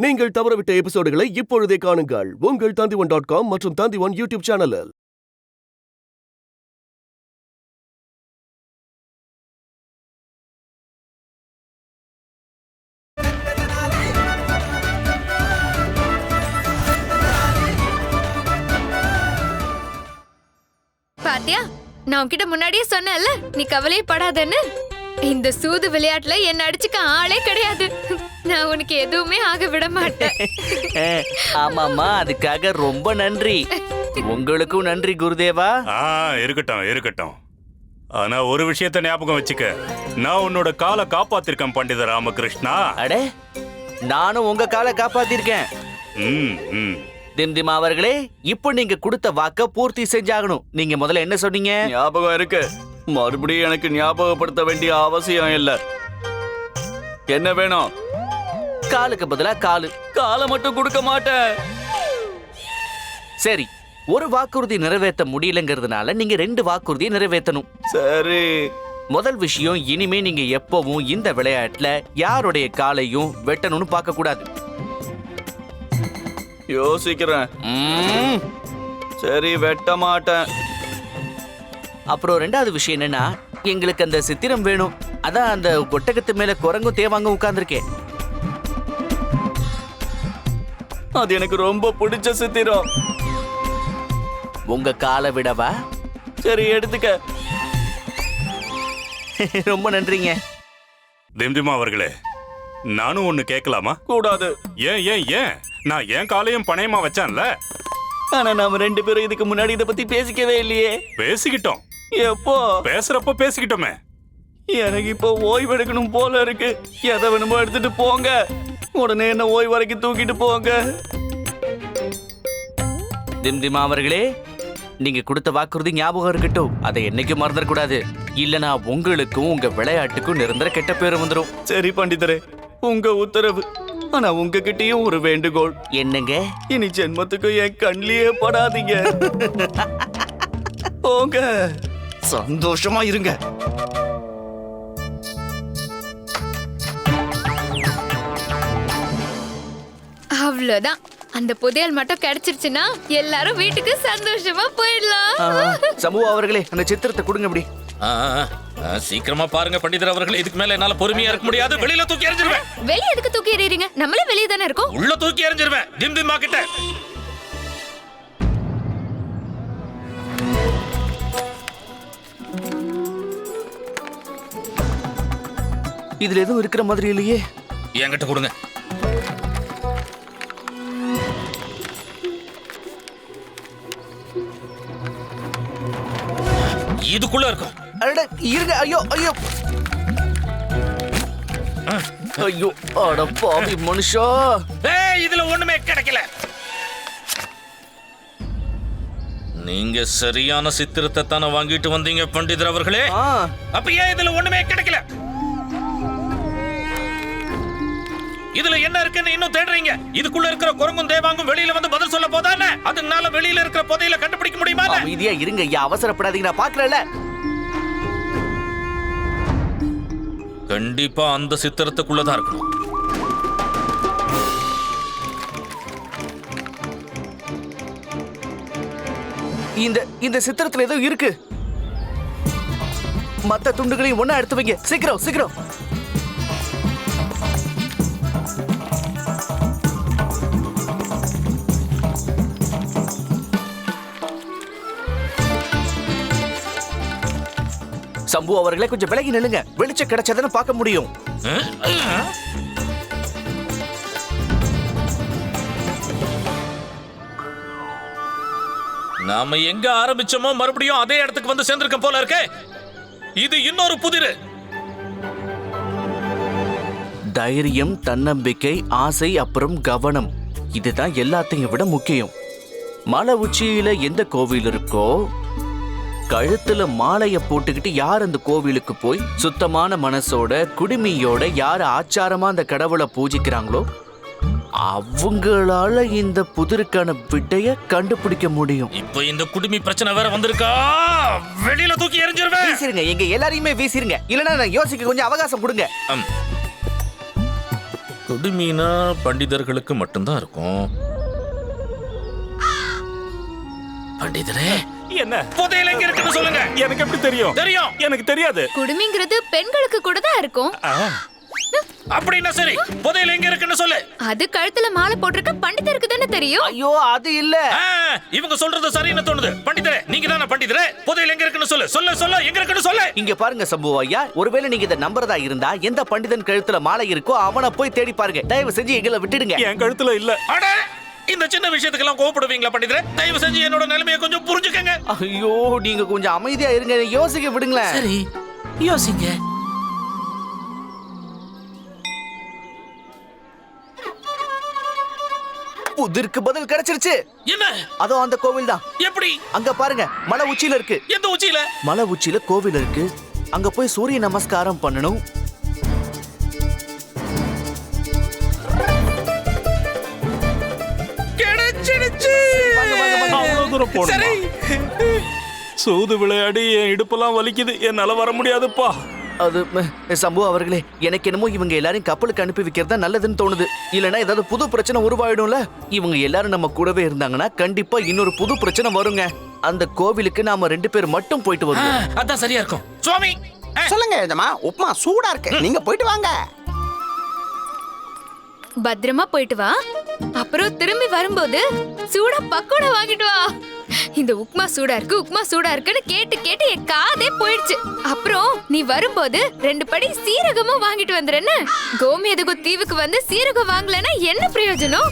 நீங்கள் தவறவிட்ட எபிசோடுகளை இப்பொழுதே காணுங்கள் உங்கள் Tandivan.com மற்றும் Tandivan யூடியூப் சேனலில். பாத்தியா, நான் உன்கிட்ட முன்னாடியே சொன்னேன்ல, நீ கவலையே படாதன்னு. இந்த சூது விளையாட்டுல என்ன அடிச்சுக்க ஆளே கிடையாது. நான் உனக்கு எதுவுமே ஆக விட மாட்டேன். ஆமாமா, அதுக்காக ரொம்ப நன்றி. உங்களுக்கும் நன்றி குருதேவா. இருக்கட்டும் இருக்கட்டும். ஆனா ஒரு விஷயத்தை ஞாபகம் வச்சுக்க, நான் உன்னோட காலை காப்பாத்திருக்கேன் பண்டித ராமகிருஷ்ணா. அடே, நானும் உங்க காலை காப்பாத்திருக்கேன். திம்திமா அவர்களே, இப்போ நீங்க கொடுத்த வாக்க பூர்த்தி செஞ்சாகணும். நீங்க முதல்ல என்ன சொன்னீங்க? ஞாபகம் இருக்கு. மறுபடியும் எனக்கு ஞாபகப்படுத்த வேண்டிய அவசியம் இல்ல. என்ன வேணும்? காலுக்கு பதிலா காலு. காலை மட்டும் கொடுக்க மாட்டேன். சரி, ஒரு வாக்குறுதி நிறைவேற்ற முடியலங்கிறதுனால நீங்க 2 வாக்குறுதியை நிறைவேற்றணும். சரி. முதல் விஷயம், இனிமே நீங்க எப்பவும் இந்த விளையாட்டுல யாருடைய காலையும் வெட்டணும்னு பார்க்க கூடாது. யோசிக்கிறேன். சரி, வெட்ட மாட்டேன். அப்புறம் 2வது விஷயம் என்னன்னா, எங்களுக்கு அந்த சித்திரம் வேணும். அதான் அந்த ஒட்டகத்து மேல குரங்கும் தேவாங்க உட்கார்ந்துருக்கேன். அது எனக்கு ரொம்ப பிடிச்ச சித்திரம். உங்க காலை விடவா? சரி, எடுத்துக்க. ரொம்ப நன்றிங்க. திம்திமா அவர்களே, நானும் ஒண்ணு கேட்கலாமா? கூடாது. ஏன் ஏன் ஏன்? நான் என் காலையும் பணையமா வச்சான்ல. ஆனா நாம 2 பேரும் இதுக்கு முன்னாடி இத பத்தி பேசிக்கவே இல்லையே. பேசிக்கிட்டோம். எப்போ? பேசுறப்ப பேசிக்கிட்டோமே. எனக்கு இப்போ ஓய்வு எடுக்கணும் போல இருக்கு. எதை வேணுமோ எடுத்துட்டு போங்க. உடனே என்ன ஓய்வு வரைக்கும் தூக்கிட்டு போங்க. திம்திமா அவர்களே, நீங்க கொடுத்த வாக்குறுதி ஞாபகம் இருக்கட்டும். அதை என்னைக்கும் மறந்துடக்கூடாது. இல்லனா உங்களுக்கும் உங்க விளையாட்டுக்கும் நிரந்தர கெட்ட பேர் வந்துடும். சரி பண்டிதரே, உங்க உத்தரவு. ஆனா உங்ககிட்டயும் ஒரு வேண்டுகோள். என்னங்க? இனி ஜென்மத்துக்கு என் கண்ணிலேயே படாதீங்க. போங்க, சந்தோஷமா இருங்க. அவ்வளவுதான். அந்த புதையல் மட்டும் கிடைச்சிருச்சுன்னா எல்லாரும் வீட்டுக்கு சந்தோஷமா போயிடலாம். சமூக அவர்களே, அந்த சித்திரத்தை கொடுங்க. அப்படி சீக்கிரமா பாருங்க பண்டிதர் அவர்களே. இதுக்கு மேல என்னால பொறுமையா இருக்க முடியாது. வெளியில தூக்கி எறிஞ்சிருவேன். வெளிய எதுக்கு தூக்கி எறியறீங்க? நம்மளே வெளிய தானே இருக்கோம். உள்ள தூக்கி எறிஞ்சிருவேன். திம்திமா கிட்ட. இதுல எதுவும் இருக்கிற மாதிரி இல்லையே. என்கிட்ட கொடுங்க. இதுக்குள்ள இருக்கும். அட இருங்க. ஐயோ ஐயோ ஐயோ, அட பாவி மனுஷா. இதுல ஒண்ணுமே கிடைக்கல. நீங்க சரியான சித்திரத்தை தானே வாங்கிட்டு வந்தீங்க பண்டிதர் அவர்களே. அப்ப ஏன் இதுல ஒண்ணுமே கிடைக்கல? இதுல என்ன இருக்குன்னு இன்னும் தேடுறீங்க? இதுக்குள்ள இருக்கிற குரங்கும் தேவாங்கும் வெளியில வந்து பதில் சொல்ல போதானே? அதனால வெளியில இருக்கிற புதையல கண்டுபிடிக்க முடியுமா? அமைதியா இருங்க ஐயா, அவசரப்படாதீங்க. நான் பாக்கறேன்ல. கண்டிப்பா அந்த சித்திரத்துக்குள்ளதான் இருக்கணும். இந்த சித்திரத்துல ஏதோ இருக்கு. மத்த துண்டுகளையும் ஒண்ணா எடுத்து வைங்க. சீக்கிரம் சீக்கிரம். சம்பு அவர்களே, கொஞ்சம் விலகி நில்லுங்க. வெளிச்சம் கிடைச்சதுன்னு பார்க்க முடியும். நாம எங்க ஆரம்பிச்சோமோ மறுபடியும் அதே இடத்துக்கு வந்து சேர்ந்திருக்க போல இருக்கே. இது இன்னொரு புதிரு. தைரியம், தன்னம்பிக்கை, ஆசை, அப்புறம் கவனம். இதுதான் எல்லாத்தையும் விட முக்கியம். மலை உச்சியில எந்த கோவில் இருக்கோ, கழுத்துல மாலைய போட்டுக்கிட்டு யார் அந்த கோவிலுக்கு போய் சுத்தமான மனசோட குடுமியோட யார் ஆச்சாரமா அந்த கடவுளை பூஜிக்கிறாங்களோ அவங்களால இந்த புதிருக்கான விடைய கண்டுபிடிக்க முடியும். இப்ப இந்த குடுமி பிரச்சனை வேற வந்திருக்கா. வெளியில தூக்கி எறிஞ்சிருவேன். வீசிருங்க, எங்க எல்லாரையுமே வீசிருங்க. இல்லனா நான் யோசிக்க கொஞ்சம் அவகாசம் கொடுங்க. குடுமீனா பண்டிதர்களுக்கு மட்டும்தான் இருக்கும். பண்டிதரே, என்ன புதையல் எங்க இருக்குன்னு சொல்லுங்க. எனக்கு எப்படி தெரியும்? தெரியும். எனக்கு தெரியாது. குடுமிங்கிறது பெண்களுக்கு கூட தான் இருக்கும். அப்படின்னா சரி, புதையல் எங்க இருக்குன்னு சொல்லு. அது கழுத்துல மாலை போட்டிருக்க பண்டிதருக்கு தானே தெரியும். ஐயோ அது இல்ல. இவங்க சொல்றது சரின்னு தோணுது. பண்டிதரே, நீங்க தானே பண்டிதரே? புதையல் எங்க இருக்குன்னு சொல்லு. சொல்லு எங்க இருக்குன்னு சொல்லு. இங்க பாருங்க சம்பு ஐயா, ஒருவேளை நீங்க இத நம்புறதா இருந்தா எந்த பண்டிதன் கழுத்துல மாலை இருக்கோ அவனை போய் தேடி பாருங்க. தயவு செஞ்சு எங்களை விட்டுடுங்க. என் கழுத்துல இல்ல. அட, இந்த சின்ன விஷயத்துக்கெல்லாம் கோபப்படுவீங்களா பண்டிதரே? தயவு செஞ்சு என்னோட நிலைமையை கொஞ்சம் புரிஞ்சுக்கங்க. ஐயோ நீங்க கொஞ்சம் அமைதியா இருங்க, யோசிக்க விடுங்களேன். சரி, யோசிங்க. புதிருக்கு பதில் கிடைச்சிருச்சு. என்ன? அதோ அந்த கோவில் தான். எப்படி? அங்க பாருங்க, மலை உச்சியில இருக்கு. எந்த உச்சியில? மலை உச்சியில கோவில் இருக்கு. அங்க போய் சூரிய நமஸ்காரம் பண்ணணும். கிடைச்சிடுச்சு. அவ்வளவு தூரம் போகணுமா? சரி. சூது விளையாடி என் இடுப்பெல்லாம் வலிக்குது. என்னால வர முடியாதுப்பா. அது சம்பு அவர்களே, எனக்கு என்னமோ இவங்க எல்லாரையும் கப்பலுக்கு அனுப்பி வைக்கிறது தான் நல்லதுன்னு தோணுது. இல்லனா ஏதாவது புது பிரச்சனை உருவாயிடும்ல. இவங்க எல்லாரும் நம்ம கூடவே இருந்தாங்கன்னா கண்டிப்பா இன்னொரு புது பிரச்சனை வருங்க. அந்த கோவிலுக்கு நாம 2 பேர் மட்டும் போயிட்டு வருவோம். அதான் சரியா இருக்கும். சுவாமி, சொல்லுங்க எஜமா, உப்புமா சூடா இருக்கு, நீங்க போயிட்டு வாங்க. பத்திரமா போயிட்டு வா. அப்புறம் திரும்பி வரும்போது சூடா பக்கோடா வாங்கிட்டு வா. இந்த உப்மா சூடா இருக்குன்னு கேட்டு என் காதே போயிடுச்சு. அப்புறம் நீ வரும்போது 2 படி சீரகமும் வாங்கிட்டு வந்துறேன்னு. கோமேதகு தீவுக்கு வந்து சீரகம் வாங்கலன்னா என்ன பிரயோஜனம்?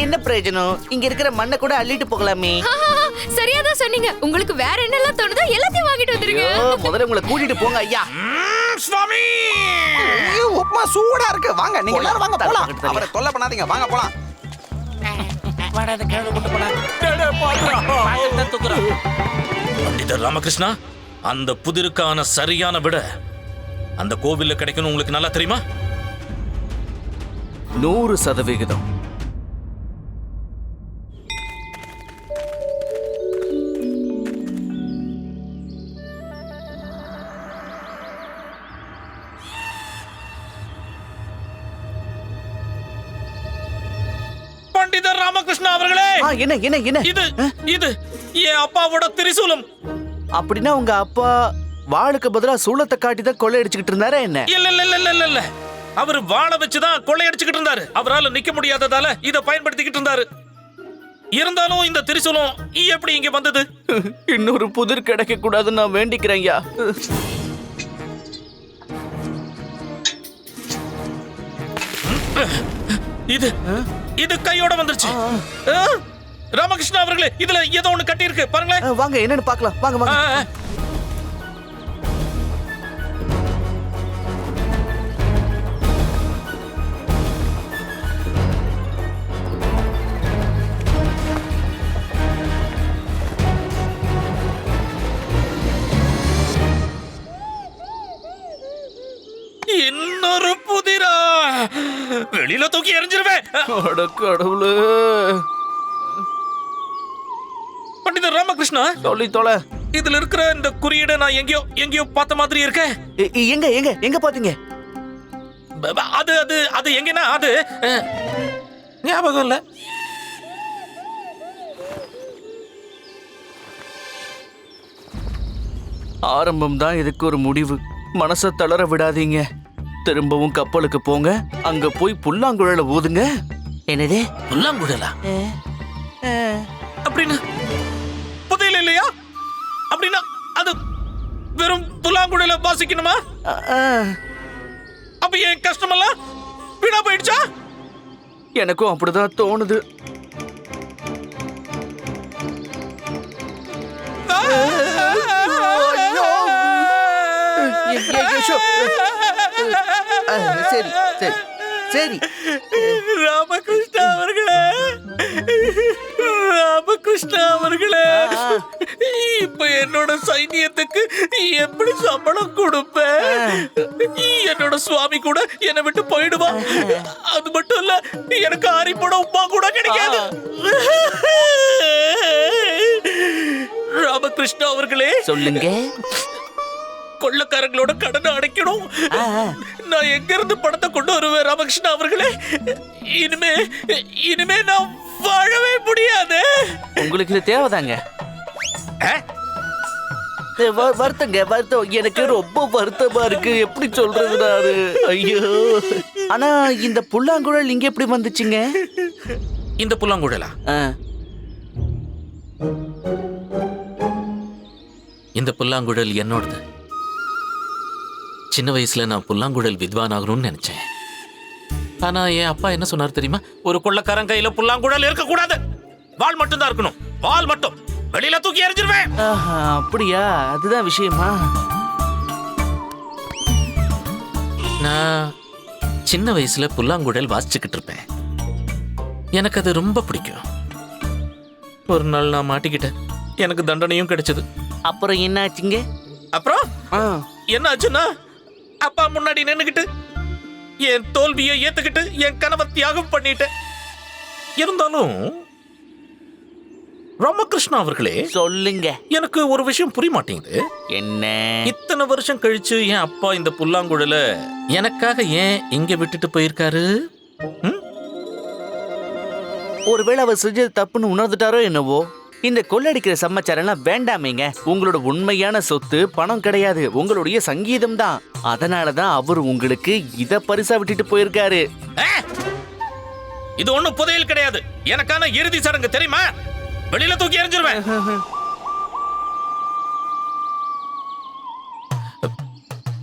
என்ன பிரயோஜனம்? இங்க இருக்கிற மண்ணை கூட அள்ளிட்டு போகலாமே. சரியாதான் சொன்னீங்க. உங்களுக்கு வேற என்னெல்லாம் தோணுதோ எல்லாத்தையும் வாங்கிட்டு வந்துருங்க. முதல்ல உங்களை கூட்டிட்டு போங்க ஐயா. சுவாமி, ஐயோ, உப்புமா சூடா இருக்கு, வாங்க நீங்க எல்லாரும் வாங்க போலாம். அவரை தொல்லை பண்ணாதீங்க, வாங்க போலாம். பண்டிதர் ராமகிருஷ்ணா, அந்த புதிருக்கான சரியான விட அந்த கோவில்ல கிடைக்கணும். உங்களுக்கு நல்லா தெரியுமா? 100%. பண்டிதர் ராமகிருஷ்ணா அவர்களே, என்ன என்ன என்ன? இது என் அப்பாவோட திரிசூலம். அப்படின்னா உங்க அப்பா வாளுக்கு பதிலா சூளத்தை காட்டி தான் கொள்ளையடிச்சுக்கிட்டு இருந்தாரா என்ன? இல்ல, அவர் வாழ வச்சுதான் கொள்ளையடிச்சுக்கிட்டு இருந்தாரு. அவரால நிக்க முடியாததால இத பயன்படுத்திக்கிட்டு இருந்தாரு. இருந்தாலும் இந்த திரிசூலம் எப்படி இங்க வந்தது? இன்னொரு புதிர் கிடைக்க கூடாதுன்னு நான் வேண்டிக்கிறேன் ஐயா. இது கையோட வந்துருச்சு. ராமகிருஷ்ணா அவர்களே, இதுல ஏதோ ஒண்ணு கட்டி இருக்கு பாருங்களேன். வாங்க என்னன்னு பார்க்கலாம். வாங்க வாங்க. இன்னொரு புதிரா? வெளியில தூக்கி எறிஞ்சிருவேன். அட கடவுளே. பண்டிதர் ராமகிருஷ்ணா, சொல்லி தொலை. இதுல இருக்கிற இந்த குறியீடை நான் எங்கேயோ பார்த்த மாதிரி இருக்க. எங்க எங்க எங்க பாத்தீங்க? அது அது அது எங்கன்னா அது ஞாபகம் இல்ல. ஆரம்பம் தான் இதுக்கு ஒரு முடிவு. மனசை தளர விடாதீங்க. திரும்பவும் கப்பலுக்கு போங்க. அங்க போய் புல்லாங்குழல ஊதுங்க. என்னது புல்லாங்குழலா? அப்படின்னா புதையல் இல்லையா? அப்படின்னா அது வெறும் புல்லாங்குழல வாசிக்கணுமா? அப்ப என் கஷ்டமெல்லாம் வீணா போயிடுச்சா? எனக்கும் அப்படிதான் தோணுது. சரி சரி சரி. ராமகிருஷ்ணா அவர்களே, இப்ப என்னோட சைனியத்துக்கு எப்படி சம்பளம் கொடுப்ப? என்னோட சுவாமி கூட என்னை விட்டு போயிடுவா. அது மட்டும் இல்ல, எனக்கு ஆரிப்போட உமா கூட கிடைக்காது. ராமகிருஷ்ணா அவர்களே, சொல்லுங்க. கொள்ளக்காரங்களோட கடனை அடைக்கணும். நான் எங்க இருந்து பணத்தை கொண்டு வருவேன் ராமகிருஷ்ணா அவர்களே? இனிமே நான் வாழவே முடியாது. உங்களுக்கு இது தேவைதாங்க. வருத்தம் எனக்கு ரொம்ப வருத்தமா இருக்கு. எப்படி சொல்றது நானு? ஐயோ. ஆனா இந்த புல்லாங்குழல் இங்க எப்படி வந்துச்சுங்க? இந்த புல்லாங்குழலா? இந்த புல்லாங்குழல் என்னோடது. சின்ன வயசுல நான் புல்லாங்குழல் வித்வான் ஆகணும்னு நினைச்சேன். ஆனா என் அப்பா என்ன சொன்னார் தெரியுமா? ஒரு கொள்ளக்காரன் கையில புல்லாங்குழல் இருக்க கூடாது, வாள் மட்டும் தான் இருக்கணும். வாள் மட்டும் வெளியில தூக்கி எறிஞ்சிருவேன். அப்படியா? அதுதான் விஷயமா? நான் சின்ன வயசுல புல்லாங்குழல் வாசிச்சுக்கிட்டு இருப்பேன். எனக்கு அது ரொம்ப பிடிக்கும். ஒரு நாள் நான் மாட்டிக்கிட்டேன். எனக்கு தண்டனையும் கிடைச்சது. அப்புறம் என்ன ஆச்சுங்க? அப்புறம் என்ன ஆச்சுன்னா, அப்பா முன்னாடி நின்னுக்கிட்டு என் தோல்வியை ஏத்துக்கிட்டு என் கனவை தியாகம் பண்ணிட்டேன். இருந்தாலும் ராமகிருஷ்ணா அவர்களே, சொல்லுங்க. எனக்கு ஒரு விஷயம் புரிய மாட்டேங்குது. என்ன? இத்தனை வருஷம் கழிச்சு என் அப்பா இந்த புல்லாங்குழல எனக்காக ஏன் இங்க விட்டுட்டு போயிருக்காரு? ஒருவேளை அவர் செஞ்சது தப்புன்னு உணர்ந்துட்டாரோ என்னவோ. இந்த கொள்ளடிக்கிற சமாச்சாரம் வேண்டாமேங்க. உங்களோட உண்மையான சொத்து பணம் கிடையாது, உங்களுடைய சங்கீதம் தான். அதனாலதான் அவர் உங்களுக்கு இத பரிசா விட்டுட்டு போயிருக்காரு. இது ஒண்ணும் புதையல் கிடையாது. எனக்கான இறுதி சடங்கு தெரியுமா? வெளியில தூக்கி எறிஞ்சிருவேன்.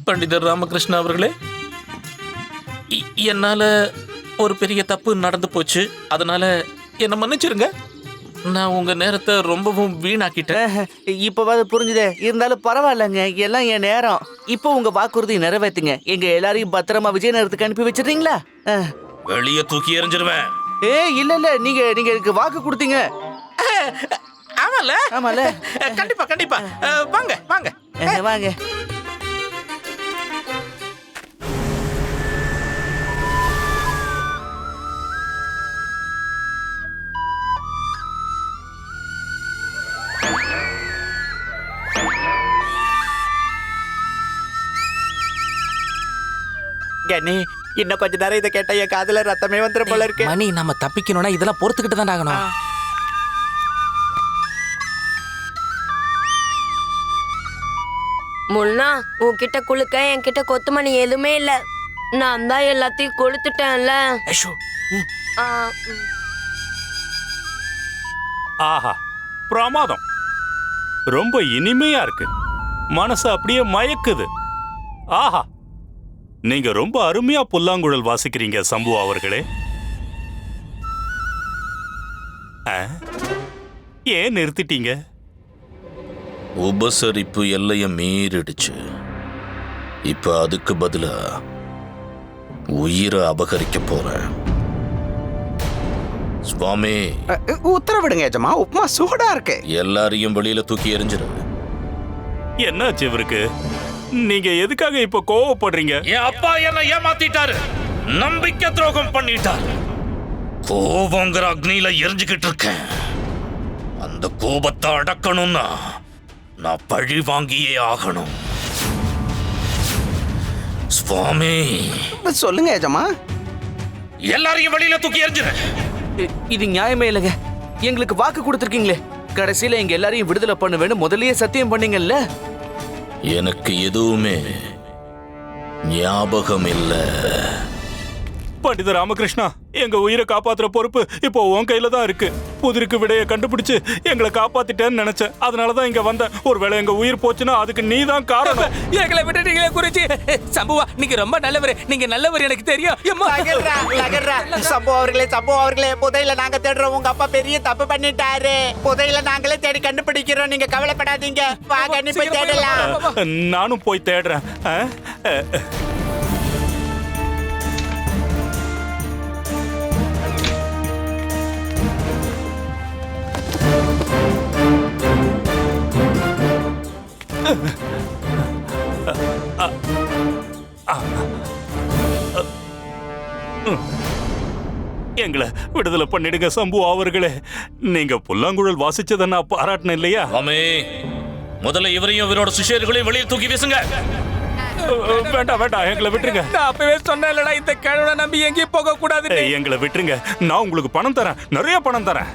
பண்டிதர் ராமகிருஷ்ணா அவர்களே, என்னால ஒரு பெரிய தப்பு நடந்து போச்சு. அதனால என்ன மன்னிச்சிருங்க. நான் உங்க நேரத்தை ரொம்பவும் வீணாக்கிட்டேன். இப்பவாது புரிஞ்சுதே. இருந்தாலும் பரவாயில்லங்க, எல்லாம் என் நேரம். இப்போ உங்க வாக்குறுதி நிறைவேற்றுங்க. எங்க எல்லாரையும் பத்திரமா விஜயநகரத்துக்கு அனுப்பி வச்சிருக்கீங்களா? வெளியே தூக்கி எறிஞ்சிருவேன். இல்ல நீங்க எனக்கு வாக்கு கொடுத்தீங்க. ஆமால ஆமால. கண்டிப்பா கண்டிப்பா. வாங்க வாங்க வாங்க. கண்ணி, இன்னும் கொஞ்ச நேரம் இதை கேட்டா என் காதுல ரத்தமே வந்துற போல இருக்கு. மணி, நம்ம தப்பிக்கணும்னா இதெல்லாம் பொறுத்துக்கிட்டு தான் ஆகணும். முன்னா, உன்கிட்ட குளுக்க என்கிட்ட கொத்துமணி எதுவுமே இல்ல. நான் தான் எல்லாத்தையும் கொளுத்துட்டேன்ல. ஆஹா, பிரமாதம். ரொம்ப இனிமையா இருக்கு. மனசு அப்படியே மயக்குது. ஆஹா, நீங்க ரொம்ப அருமையா புல்லாங்குழல் வாசிக்கிறீங்க சம்பு அவர்களே. ஏன் நிறுத்திட்டீங்க? உபசரிப்பு எல்லைய மீறிடுச்சு. இப்ப அதுக்கு பதிலா உயிரை அபகரிக்க போறேன். சுவாமி, உத்தரவிடுங்க எஜமா. உப்புமா சூடா இருக்கு. எல்லாரையும் வெளியில தூக்கி எறிஞ்சிரு. என்னாச்சு இவருக்கு? நீங்க எதுக்காக இப்ப கோவப்படுறீங்க? என் அப்பா என்ன ஏமாத்திட்டாரு, நம்பிக்கை துரோகம் பண்ணிட்டாரு. கோபங்கிற அக்னியில எரிஞ்சுக்கிட்டு இருக்கேன். அந்த கோபத்தை அடக்கணும்னா நான் பழி வாங்கியே ஆகணும். சுவாமி, சொல்லுங்க எஜமா. எல்லாரையும் வெளியில தூக்கி எறிஞ்சிரு. இது நியாயமே இல்லைங்க. எங்களுக்கு வாக்கு கொடுத்துருக்கீங்களே, கடைசியில எங்க எல்லாரையும் விடுதலை பண்ணுவேன்னு முதல்லயே சத்தியம் பண்ணீங்கல்ல. எனக்கு எதுவுமே ஞாபகம் இல்லை. பண்டித ராமகிருஷ்ணா, எங்க உயிரை காப்பாத்துற பொறுப்பு இப்போ உன் கையில தான் இருக்கு. புதிருக்கு விடைய கண்டுபிடிச்சு எங்களை காப்பாத்திட்டேன்னு நினைச்சேன். அதனாலதான் இங்க வந்தேன். ஒருவேளை எங்க உயிர் போச்சுன்னா அதுக்கு நீ தான் காரணம். எங்களை விட்டுட்டீங்களே குறிச்சி. சம்புவா, நீங்க ரொம்ப நல்லவர். நீங்க நல்லவர், எனக்கு தெரியும். சம்பு அவர்களே, புதையில நாங்க தேடுறோம். உங்க அப்பா பெரிய தப்பு பண்ணிட்டாரு. புதையில நாங்களே தேடி கண்டுபிடிக்கிறோம். நீங்க கவலைப்படாதீங்க. வாங்க, நீ போய் தேடலாம். நானும் போய் தேடுறேன். எங்களை விடுதலை பண்ணிடுங்க சம்பு அவர்களே. நீங்க புல்லாங்குழல் வாசிச்சதை நான் பாராட்டினேன் இல்லையா? ஆமே, முதல்ல இவரையும் இவரோட சிஷ்யர்களையும் வெளியே தூக்கி வீசுங்க. வேண்டாம் வேண்டாம், எங்களை விட்டுருங்க. நான் அப்பவே சொன்னேன்லடா இந்த கிழவனை நம்பி எங்கேயும் போக கூடாது. எங்களை விட்டுருங்க. நான் உங்களுக்கு பணம் தரேன், நிறைய பணம் தரேன்.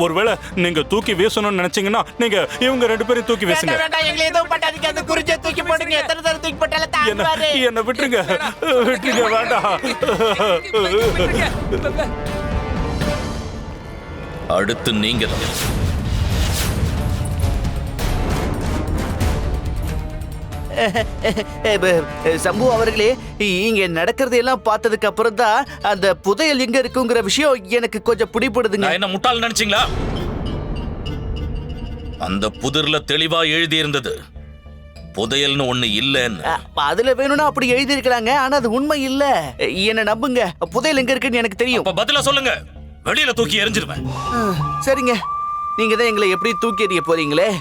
ஒருவேளை நீங்க தூக்கி வீசணும்னு நினைச்சீங்கன்னா நீங்க இவங்க 2 பேரையும் தூக்கி வீசுங்க. வேண்டாம், எங்களை எதுவும் பண்ணாதீங்க. அந்த குறிச்சியை தூக்கி போடுங்க. எத்தனை தடவை தூக்கி போட்டாலும் தாங்குவாரு. என்ன விட்டுருங்க, விட்டுருங்க, வேண்டாம். அடுத்து நீங்க தான். சம்பு அவர்களே, இங்க நடக்கிறது எல்லாம் பார்த்ததுக்கு அப்புறம் தான் அந்த புதையல் எங்க இருக்குங்கிற விஷயம் எனக்கு கொஞ்சம் பிடிபடுதுங்க. நான் என்ன முட்டாள் நினைச்சீங்களா? அந்த புதிர்ல தெளிவா எழுதி இருந்தது புதையல்னு ஒண்ணு இல்லன்னு. அதுல வேணும்னா அப்படி எழுதி இருக்கலாங்க, ஆனா அது உண்மை இல்ல. என்ன நம்புங்க, புதையல் எங்க இருக்குன்னு எனக்கு தெரியும். அப்ப பதிலா சொல்லுங்க, வெளியில தூக்கி எறிஞ்சிருவேன். சரிங்க, நீங்க தான் எங்களை எப்படி தூக்கி எறிய போறீங்களே,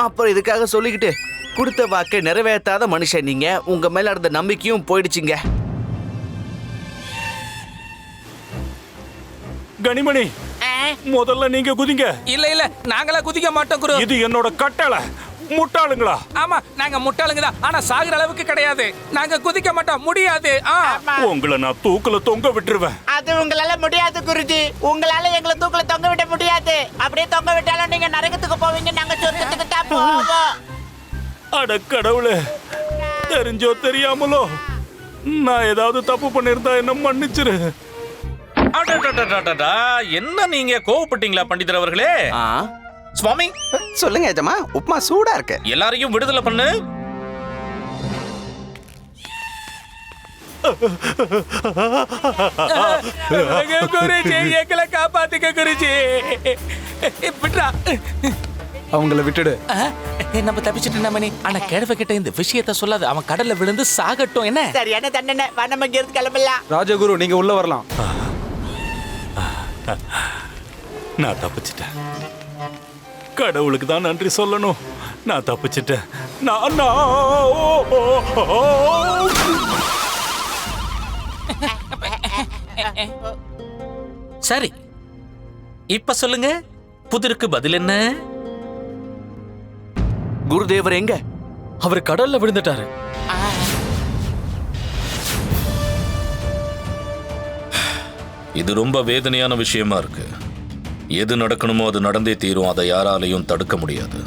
அப்புறம் இதுக்காக சொல்லிக்கிட்டு கொடுத்த வாக்கை நிறைவேற்றாத மனுஷன் நீங்க. உங்க மேல இருந்த நம்பிக்கையும் போயிடுச்சுங்க. கனிமணி, முதல்ல நீங்க குதிங்க. இல்ல இல்ல, நாங்களா குதிக்க மாட்டோம் குரு. இது என்னோட கட்டளை. முட்டாளுங்களா? ஆமா, நாங்க முட்டாளுங்க தான், ஆனா சாகுற அளவுக்கு கிடையாது. நாங்க குதிக்க மாட்டோம், முடியாது. உங்களை நான் தூக்குல தொங்க விட்டுருவேன். அது உங்களால முடியாது குருஜி. உங்களால எங்களை தூக்குல தொங்க விட முடியாது. அப்படியே தொங்க விட்டாலும் நீங்க நரகத்துக்கு போவீங்க, நாங்க சொர்க்கத்துக்கு தான் போவோம். அட கடவுளே, தெரிஞ்சோ தெரியாமலோ நான் ஏதாவது தப்பு பண்ணிருந்தா என்ன மன்னிச்சிரு. அடடடடடடா, என்ன நீங்க கோவப்பட்டீங்களா பண்டிதர் அவர்களே? சுவாமி சொல்லுங்க எஜமா, உப்மா சூடா இருக்கு. எல்லாரையும் விடுதலை பண்ணு. குருஜி, எங்களை காப்பாத்துக்க குருஜி. விட்றா, அவங்கள விட்டுடு. நம்ம தப்பிச்சுட்டு மணி. ஆனா கிழவ கிட்ட இந்த விஷயத்த சொல்லாது, அவன் கடல்ல விழுந்து சாகட்டும். என்ன சரியான தண்டனை. நம்ம இங்க இருந்து கிளம்பலாம். ராஜகுரு, நீங்க உள்ள வரலாம். நான் தப்பிச்சிட்டேன். கடவுளுக்கு தான் நன்றி சொல்லணும். நான் தப்பிச்சிட்டேன். சரி, இப்ப சொல்லுங்க, புதிருக்கு பதில் என்ன? குருதேவர் எங்க? அவர் கடல்ல விழுந்துட்டாரு. இது ரொம்ப வேதனையான விஷயமா இருக்கு. எது நடக்கணுமோ அது நடந்தே தீரும். அதை யாராலையும் தடுக்க முடியாது.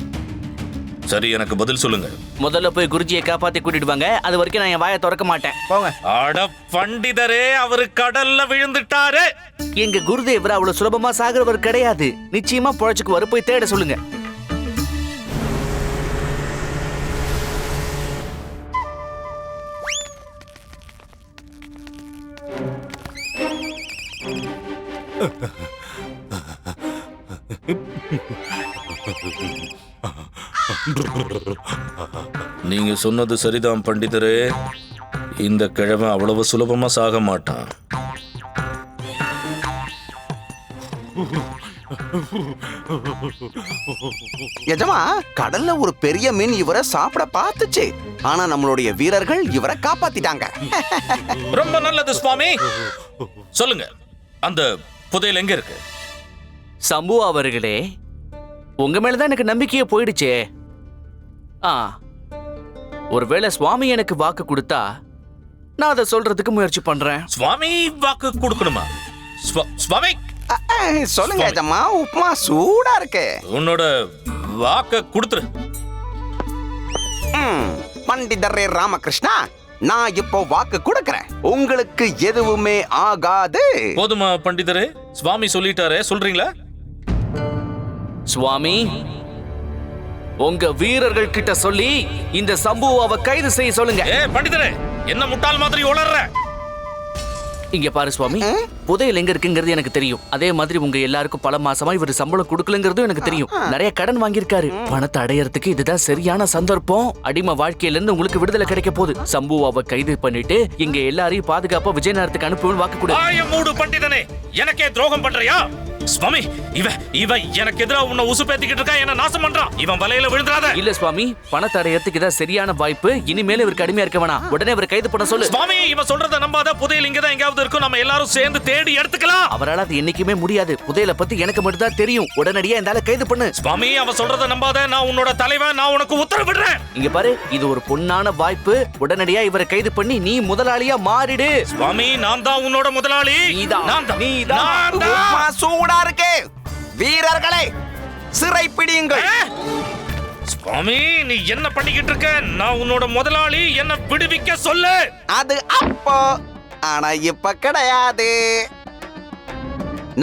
சரி, எனக்கு பதில் சொல்லுங்க. முதல்ல போய் குருஜியை காப்பாத்தி கூட்டிட்டு வாங்க. அது வரைக்கும் நான் என் வாயை திறக்க மாட்டேன். போங்க. அட பண்டிதரே, அவரு கடல்ல விழுந்துட்டாரு. எங்க குருதேவர் அவ்வளவு சுலபமா சாகிறவர் கிடையாது. நிச்சயமா பொழைச்சுக்கு வர, போய் தேட சொல்லுங்க. நீங்க சொன்னது சரிதான் பண்டிதரே. இந்த கிழமை அவ்வளவு சுலபமா சாக மாட்டான். எஜமா, கடல்ல ஒரு பெரிய மீன் இவரை சாப்பிட பார்த்துச்சு. ஆனா நம்மளுடைய வீரர்கள் இவரை காப்பாத்திட்டாங்க. ரொம்ப நல்லது சுவாமி. சொல்லுங்க, அந்த புதையல் எங்க இருக்கு? சம்பு அவர்களே, உங்க மேலதான் எனக்கு நம்பிக்கையே போயிடுச்சே. ஒருவேளை சுவாமி எனக்கு வாக்கு கொடுத்தா நான் அதை சொல்றதுக்கு முயற்சி பண்றேன். சுவாமி வாக்கு கொடுக்கணுமா? சுவாமி சொல்லுங்க எஜமா, உப்மா சூடா இருக்கு. உன்னோட வாக்க கொடுத்துரு. பண்டிதரே ராமகிருஷ்ணா, நான் இப்போ வாக்கு கொடுக்கிறேன். உங்களுக்கு எதுவுமே ஆகாது. போதுமா பண்டிதரே? சுவாமி சொல்லிட்டாரே, சொல்றீங்களா? சுவாமி, உங்க வீரர்கள் கிட்ட சொல்லி இந்த சம்புவை கைது செய்ய சொல்லுங்க. பண்டிதரே, என்ன முட்டாள் மாதிரி உளர்ற? இங்க பாரு சுவாமி, புதையல் எங்க இருக்குங்கிறது எனக்கு தெரியும். அதே மாதிரி உங்க எல்லாருக்கும் பல மாசமா இவர் சம்பளம் கொடுக்கலங்கிறதும் எனக்கு தெரியும். நிறைய கடன் வாங்கியிருக்காரு. பணத்தை அடையறதுக்கு இதுதான் சரியான சந்தர்ப்பம். அடிமை வாழ்க்கையில இருந்து உங்களுக்கு விடுதலை கிடைக்க போகுது. சம்புவை கைது பண்ணிட்டு இங்க எல்லாரையும் பாதுகாப்பா விஜயநகரத்துக்கு அனுப்புவேன் வாக்கு கொடு. மூடு பண்டிதனே, எனக்கே துரோகம் பண்றியா? சுவாமி இவன் எனக்கு எதிராக உன்னை உசுப்பேத்திக்கிட்டு இருக்கா, என்ன நாசம் பண்றான். இவன் வலையில விழுந்துறாத. இல்ல சுவாமி, பணத்தடையத்துக்கு இதான் சரியான வாய்ப்பு. இனிமேல இவருக்கு அடிமையா இருக்க வேணாம். உடனே இவரை கைது பண்ண சொல்லு. சுவாமி இவன் சொல்றத நம்பாத. புதையல் இங்கதான் எங்காவது இருக்கும். நம்ம எல்லாரும் சேர்ந்து தேடி எடுத்துக்கலாம். அவரால் அது என்னைக்குமே முடியாது. புதையலை பத்தி எனக்கு மட்டும் தான் தெரியும். உடனடியா இந்த ஆளை கைது பண்ணு. சுவாமி அவன் சொல்றத நம்பாத. நான் உன்னோட தலைவன். நான் உனக்கு உத்தரவிடுறேன். இங்க பாரு, இது ஒரு பொன்னான வாய்ப்பு. உடனடியா இவரை கைது பண்ணி நீ முதலாளியா மாறிடு. சுவாமி நான் தான் உன்னோட முதலாளி. நீதான். உப்மா சூடா இருக்கு. வீரர்களே, சிறை பிடியுங்கள். சுவாமி நீ என்ன பண்ணிக்கிட்டு இருக்க? நான் உன்னோட முதலாளி. என்ன விடுவிக்க சொல்லு. அது அப்போ, ஆனா இப்ப கிடையாது.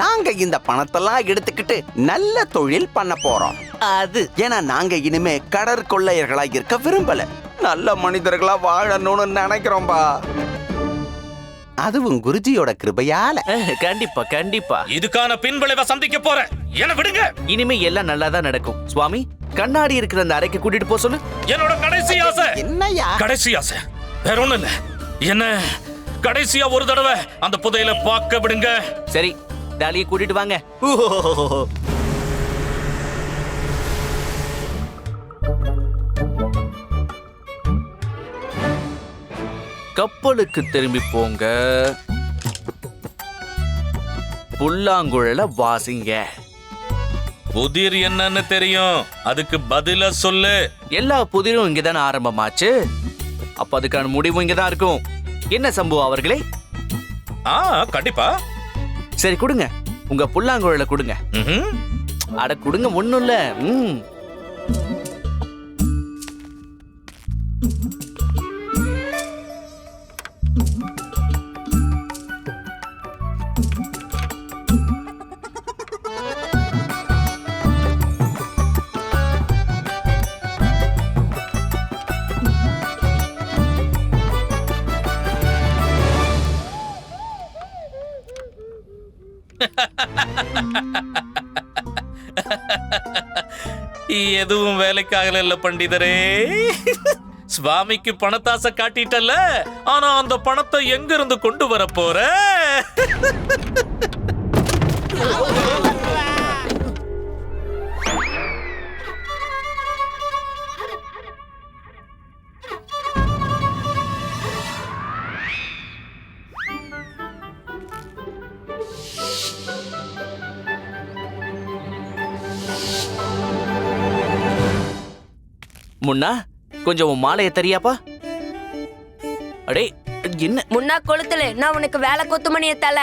நாங்க இந்த பணத்தெல்லாம் எடுத்துக்கிட்டு நல்ல தொழில் பண்ண போறோம். அது ஏன்னா நாங்க இனிமே கடற்கொள்ளையர்களா இருக்க விரும்பல. நல்ல மனிதர்களா வாழணும்னு நினைக்கிறோம்பா. அதுவும் குருஜியோட கிருபையால. கண்டிப்பா கண்டிப்பா. இதுக்கான பின்விளைவை சந்திக்க போறேன். என்ன விடுங்க. இனிமே எல்லாம் நல்லா தான் நடக்கும். சுவாமி, கண்ணாடி இருக்கிற அந்த அறைக்கு கூட்டிட்டு போக சொல்லு. என்னோட கடைசி ஆசை. என்னையா? கடைசி ஆசை வேற ஒண்ணும் இல்ல. என்ன கடைசியா ஒரு தடவை அந்த புதையலை பார்க்க விடுங்க. சரி, டாலியை கூட்டிட்டு வாங்க. கப்பலுக்கு திரும்பி போங்க. புல்லாங்குழல வாசிங்க. புதிர் என்னன்னு தெரியும். அதுக்கு பதில சொல்லு. எல்லா புதிரும் இங்கதானே ஆரம்பமாச்சு. அப்ப அதுக்கான முடிவும் இங்கதான் இருக்கும். என்ன சம்பு அவர்களே? கண்டிப்பா. சரி கொடுங்க, உங்க புல்லாங்குழல கொடுங்க. அட கொடுங்க, ஒண்ணும் இல்ல. எதுவும் வேலைக்காகல இல்ல பண்டிதரே. சுவாமிக்கு பணத்தாசை காட்டிட்டல. ஆனா அந்த பணத்தை எங்க இருந்து கொண்டு வர போற? முன்னா, கொஞ்சம் உன் மாலையை தரியாப்பா? அடே என்ன முன்னா கொளுத்தல, நான் உனக்கு வேலை கொத்துமணியை தல.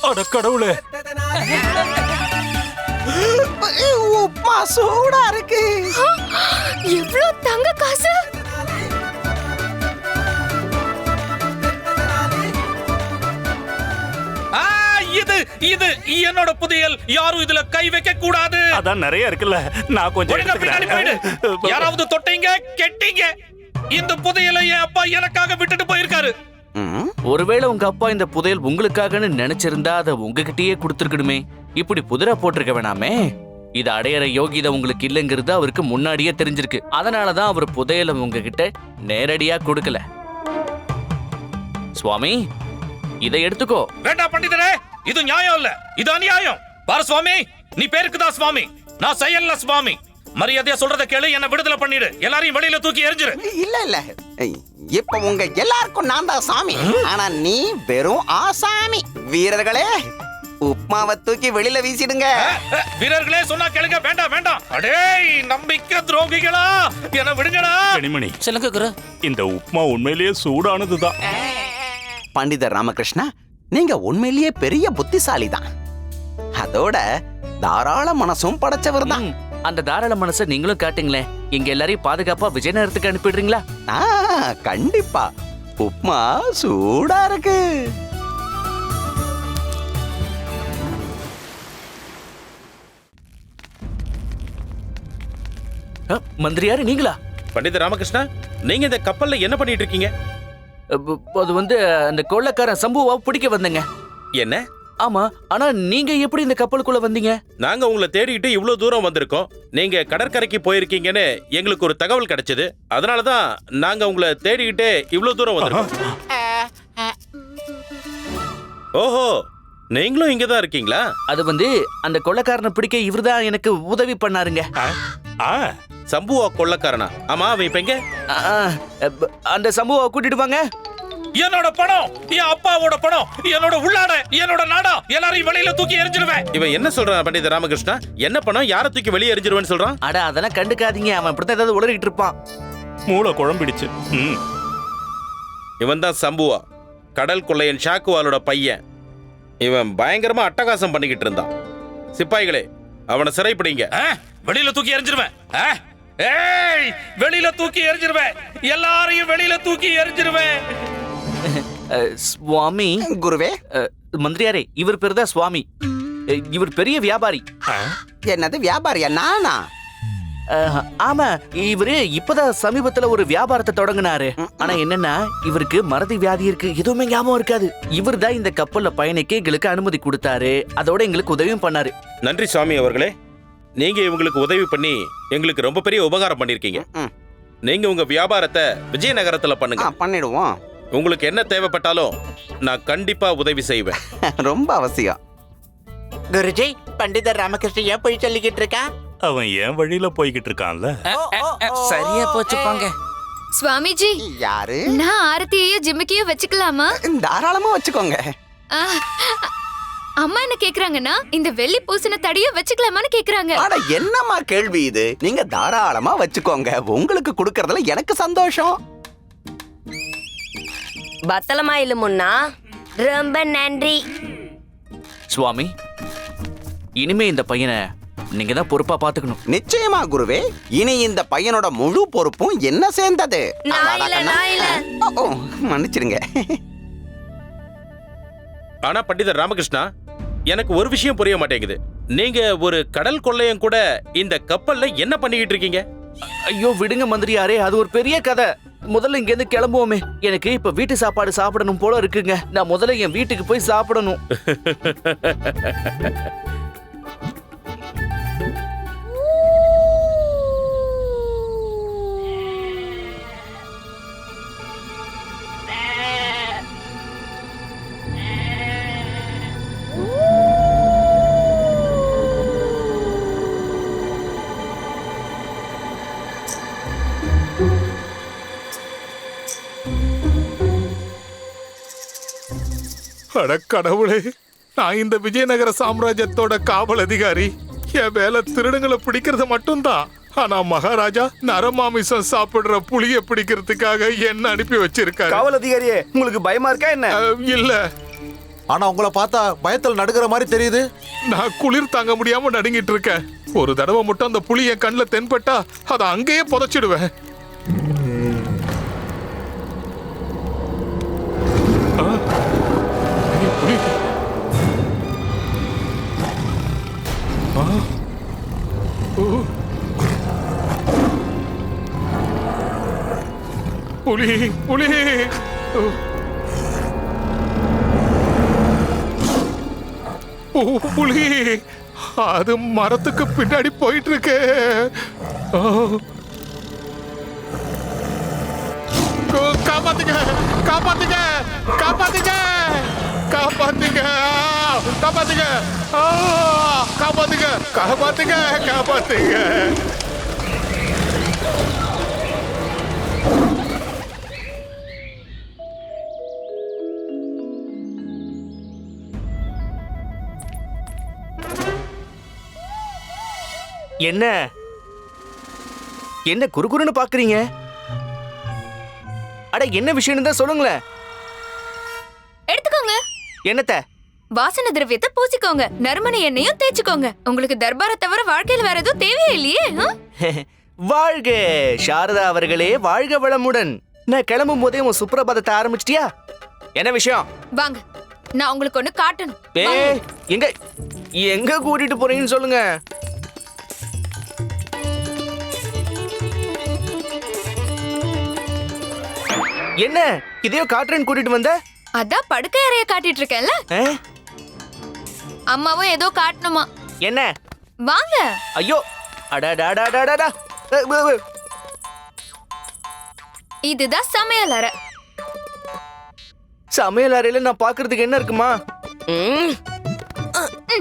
அட கடவுளே, உப்மா சூடா இருக்கு. எவ்வளவு தங்க காசு! இது என்னோட புதையல். யாரும் இதுல கை வைக்க கூடாது. அதான் நிறைய இருக்குல்ல, நான் கொஞ்சம் எடுத்துக்கிறேன். யாராவது தொட்டீங்க கெட்டீங்க. இந்த புதையலை என் அப்பா எனக்காக விட்டுட்டு போயிருக்காரு. ஒருவேளை உங்க அப்பா இந்த புதையல் உங்களுக்காகன்னு நினைச்சிருந்தா அதை உங்ககிட்டயே கொடுத்துருக்கணுமே. இப்படி புதிரா போட்டிருக்க வேணாமே. இது அடையற யோகிதை உங்களுக்கு இல்லைங்கிறது அவருக்கு முன்னாடியே தெரிஞ்சிருக்கு. அதனாலதான் அவர் புதையலை உங்ககிட்ட நேரடியா கொடுக்கல. சுவாமி, இதை எடுத்துக்கோ. வேண்டாம் பண்டிதரே, இது நியாயம் இல்ல, இது அநியாயம். பாரு சுவாமி, நீ பேருக்கு தான் சுவாமி, நான் செயல்ல சுவாமி. மரியாதையா சொல்றத கேளு, என்ன விடுதலை பண்ணிடு. எல்லாரையும் வெளியில தூக்கி எறிஞ்சிரு. இல்ல இப்ப உங்க எல்லாருக்கும் நான் தான் சாமி. ஆனா நீ வெறும் ஆசாமி. வீரர்களே, உப்மாவை தூக்கி வெளியில வீசிடுங்க. வீரர்களே சொன்னா கேளுங்க. வேண்டாம் வேண்டாம். அடேய் நம்பிக்கை துரோகிகளா, என்ன விடுங்கடா. கனிமணி, சொல்லுங்க குரு. இந்த உப்மா உண்மையிலேயே சூடானதுதான். பண்டிதர் ராமகிருஷ்ணா, நீங்க உண்மையிலேயே பெரிய புத்திசாலி தான். அதோட தாராள மனசும் படைச்சவர் தான். அந்த தாராள மனசை நீங்களும் காட்டுங்களேன். எங்க எல்லாரையும் பாதுகாப்பா விஜயநகரத்துக்கு அனுப்பிடுறீங்களா? கண்டிப்பா. உப்மா சூடா இருக்கு. மந்திரியாரு நீங்களா? பண்டித ராமகிருஷ்ணா, நீங்க இந்த கப்பல்ல என்ன பண்ணிட்டு இருக்கீங்க? அது வந்து அந்த கொள்ளைக்காரன் சம்புவா பிடிக்க வந்தேங்க. என்ன? ஆமா, ஆனா நீங்க எப்படி இந்த கப்பலுக்குள்ள வந்தீங்க? நாங்க உங்களை தேடிக்கிட்டு இவ்வளவு தூரம் வந்திருக்கோம். நீங்க கடற்கரைக்கு போயிருக்கீங்கன்னு எங்களுக்கு ஒரு தகவல் கிடைச்சது. அதனாலதான் நாங்க உங்களை தேடிக்கிட்டு இவ்வளவு தூரம் வந்திருக்கோம். ஓஹோ, நீங்களும் இங்கதான் இருக்கீங்களா? அது வந்து அந்த கொள்ளைக்காரனை பிடிக்க இவர்தான் எனக்கு உதவி பண்ணாருங்க. சம்புவா கொள்ளைக்காரனா? ஆமா, அவன் இப்ப எங்க? அந்த சம்புவா கூட்டிட்டு வாங்க. என்னோட பணம், என் அப்பாவோட பணம், என்னோட உள்ளாடை, என்னோட நாடா எல்லாரையும் வெளியில தூக்கி எரிஞ்சிடுவேன். இவன் என்ன சொல்றான் பண்டித ராமகிருஷ்ணா? என்ன பணம், யாரை தூக்கி வெளியே எரிஞ்சிருவேன்னு சொல்றான்? அட அதெல்லாம் கண்டுக்காதீங்க, அவன் இப்படித்தான் ஏதாவது உளறிட்டு இருப்பான். மூளை குழம்பிடுச்சு. இவன் தான் சம்புவா, கடல் கொள்ளையன் ஷாக்குவாலோட பையன். இவன் பயங்கரமா அட்டகாசம் பண்ணிக்கிட்டு இருந்தான். சிப்பாய்களே, அவனை சிறைப்பிடிங்க. வெளியில தூக்கி எரிஞ்சிருவேன். ஏய், வெளியில தூக்கி எரிஞ்சிருவேன். எல்லாரையும் வெளியில தூக்கி எரிஞ்சிருவேன். சுவாமி. குருவே. மந்திரியாரே, இவர் பேர் தான் சுவாமி. இவர் பெரிய வியாபாரி. என்னது வியாபாரியா? நானா? ஆமா, இவரு இப்பதான் சமீபத்துல ஒரு வியாபாரத்தை தொடங்கினாரு. ஆனா என்னன்னா, இவருக்கு மறதி வியாதி இருக்கு, எதுவுமே ஞாபகம் இருக்காது. இவர் தான் இந்த கப்பல்ல பயணிக்க எங்களுக்கு அனுமதி கொடுத்தாரு, அதோட எங்களுக்கு உதவியும் பண்ணாரு. நன்றி சுவாமி அவர்களே. நீங்க இவங்களுக்கு உதவி பண்ணி எங்களுக்கு ரொம்ப பெரிய உபகாரம் பண்ணிருக்கீங்க. நீங்க உங்க வியாபாரத்தை விஜயநகரத்துல பண்ணுங்க. பண்ணிடுவோம். உங்களுக்கு என்ன தேவைப்பட்டாலும் நான் கண்டிப்பா உதவி செய்வேன். ரொம்ப அவசியம். குருஜி, பண்டிதர் ராமகிருஷ்ணன் ஏன் போய் சொல்லிக்கிட்டு இருக்கா? அவன் ஏன் வழியில போய்கிட்டு இருக்கான்ல. சரியா போச்சு போங்க. சுவாமிஜி, யாரு? நான் ஆரத்தியையும் ஜிமிக்கியும் வச்சுக்கலாமா? தாராளமா வச்சுக்கோங்க. அம்மா என்ன கேக்குறாங்கன்னா, இந்த வெள்ளி பூசின தடியும் வச்சுக்கலாமான்னு கேக்குறாங்க. அட என்னம்மா கேள்வி இது? நீங்க தாராளமா வச்சுக்கோங்க. உங்களுக்கு கொடுக்கறதுல எனக்கு சந்தோஷம். பத்தலமா இல்ல முன்னா, ரொம்ப நன்றி. சுவாமி, இனிமே இந்த பையனை நீங்க தான் பொறுப்பா பாத்துக்கணும். நிச்சயமா குருவே. இனி இந்த பையனோட முழு பொறுப்பும் என்ன சேர்ந்தது. ஓ, மன்னிச்சிருங்க. ஆனா பண்டிதர் ராமகிருஷ்ணா, எனக்கு ஒரு விஷயம் புரிய மாட்டேங்குது. நீங்க ஒரு கடல் கொள்ளையன் கூட இந்த கப்பல்ல என்ன பண்ணிக்கிட்டு இருக்கீங்க? ஐயோ விடுங்க மந்திரியாரே, அது ஒரு பெரிய கதை. முதல்ல இங்க இருந்து கிளம்புவோமே. எனக்கு இப்ப வீட்டு சாப்பாடு சாப்பிடணும் போல இருக்குங்க. நான் முதல்ல என் வீட்டுக்கு போய் சாப்பிடணும். அட கடவுளே, நான் இந்த விஜயநகர சாம்ராஜ்யத்தோட காவல் அதிகாரி. என் வேலை திருடங்களை பிடிக்கிறது மட்டும்தான். ஆனா மகாராஜா நரமாமிசம் சாப்பிடுற புலிய பிடிக்கிறதுக்காக என்ன அனுப்பி வச்சிருக்காரு. காவல் அதிகாரியே, உங்களுக்கு பயமா இருக்கா என்ன? இல்ல. ஆனா உங்களை பார்த்தா பயத்தில் நடுக்கிற மாதிரி தெரியுது. நான் குளிர் தாங்க முடியாம நடுங்கிட்டு இருக்கேன். ஒரு தடவை மட்டும் அந்த புலி என் கண்ணில் தென்பட்டா அதை அங்கேயே புதைச்சிடுவேன். புலி புலி புலி அது மரத்துக்கு பின்னாடி போயிட்டு இருக்கு. காப்பாத்துங்க காப்பாத்துங்க காப்பாத்துங்க காப்பாத்துங்க காப்பாத்துங்க காப்பாத்துங்க காப்பாத்துங்க காப்பாத்துங்க. என்ன என்ன குறுகுறுன்னு பாக்குறீங்க? அட என்ன விஷயம்னு தான் சொல்லுங்களேன். எடுத்துக்கோங்க. என்னத்த? வாசன திரவியத்தை பூசிக்கோங்க, நறுமண எண்ணெயும் தேய்ச்சுக்கோங்க. உங்களுக்கு தர்பாரை தவிர வாழ்க்கையில வேற எதுவும் தேவையே இல்லையே. வாழ்க சாரதா அவர்களே, வாழ்க வளமுடன். நான் கிளம்பும் போதே உன் சுப்ரபாதத்தை ஆரம்பிச்சிட்டியா? என்ன விஷயம்? வாங்க, நான் உங்களுக்கு ஒண்ணு காட்டணும். ஏய், எங்க எங்க கூட்டிட்டு போறீங்கன்னு சொல்லுங்க. என்ன இதையோ காட்டுறேன்னு கூட்டிட்டு வந்த? அதான் படுக்கை அறைய காட்டிட்டு இருக்கேன்ல. அம்மாவும் ஏதோ காட்டணுமா. என்ன? வாங்க. ஐயோ, அடடடடடடா. இதுதான் சமையல் அறை. சமையல் அறையில நான் பாக்குறதுக்கு என்ன இருக்குமா?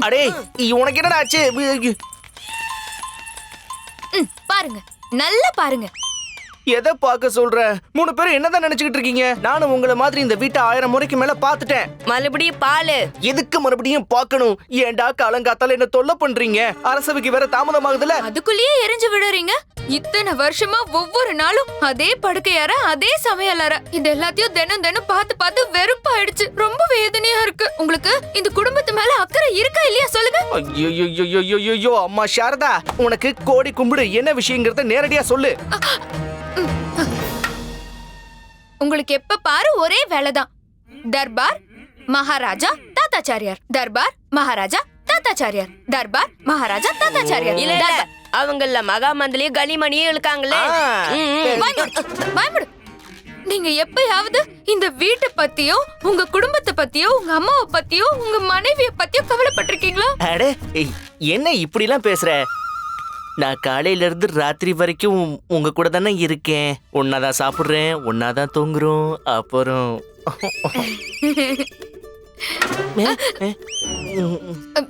அடே, உனக்கு என்னடா ஆச்சு? பாருங்க, நல்லா பாருங்க. எதை பார்க்க சொல்ற? 3 பேரும் என்னதான் நினைச்சுக்கிட்டு இருக்கீங்க? நானும் உங்களை மாதிரி இந்த வீட்டை 1000 முறைக்கு மேல பாத்துட்டேன். மறுபடியும் பாலு. எதுக்கு மறுபடியும் பார்க்கணும்? ஏன்டா காலங்காத்தால என்ன தொல்லை பண்றீங்க? அரசவைக்கு வேற தாமதமாகுதுல. அதுக்குள்ளேயே எரிஞ்சு விடுறீங்க. இத்தனை வருஷமா ஒவ்வொரு நாளும் அதே படுக்கை அறை, அதே சமையல் அறை, இது எல்லாத்தையும் தினம் தினம் பார்த்து பார்த்து வெறுப்பாயிடுச்சு. ரொம்ப வேதனையா இருக்கு. உங்களுக்கு இந்த குடும்பத்து மேல அக்கறை இருக்கா இல்லையா சொல்லுங்க. ஐயோ, அம்மா சாரதா, உனக்கு கோடி கும்பிடு. என்ன விஷயங்கிறத நேரடியா சொல்லு. உங்களுக்கு எப்ப பாரு ஒரே வேலைதான். தர்பார் மகாராஜா தாத்தாச்சாரியார், தர்பார் மகாராஜா தாத்தாச்சாரியார், தர்பார் மகாராஜா தாத்தாச்சாரியார். இல்ல இல்ல, அவங்கள மகாமந்திரியும் கனிமணியும் இருக்காங்களே. பயப்படு. நீங்க எப்பயாவது இந்த வீட்டை பத்தியோ, உங்க குடும்பத்தை பத்தியோ, உங்க அம்மாவை பத்தியோ, உங்க மனைவிய பத்தியோ கவலைப்பட்டிருக்கீங்களா? அட, என்ன இப்படி எல்லாம் பேசுற? நான் காலையில இருந்து ராத்திரி வரைக்கும் உங்க கூட தானே இருக்கேன். ஒன்னாதான் சாப்பிடுறேன், ஒன்னாதான் தூங்குறோம். அப்புறம்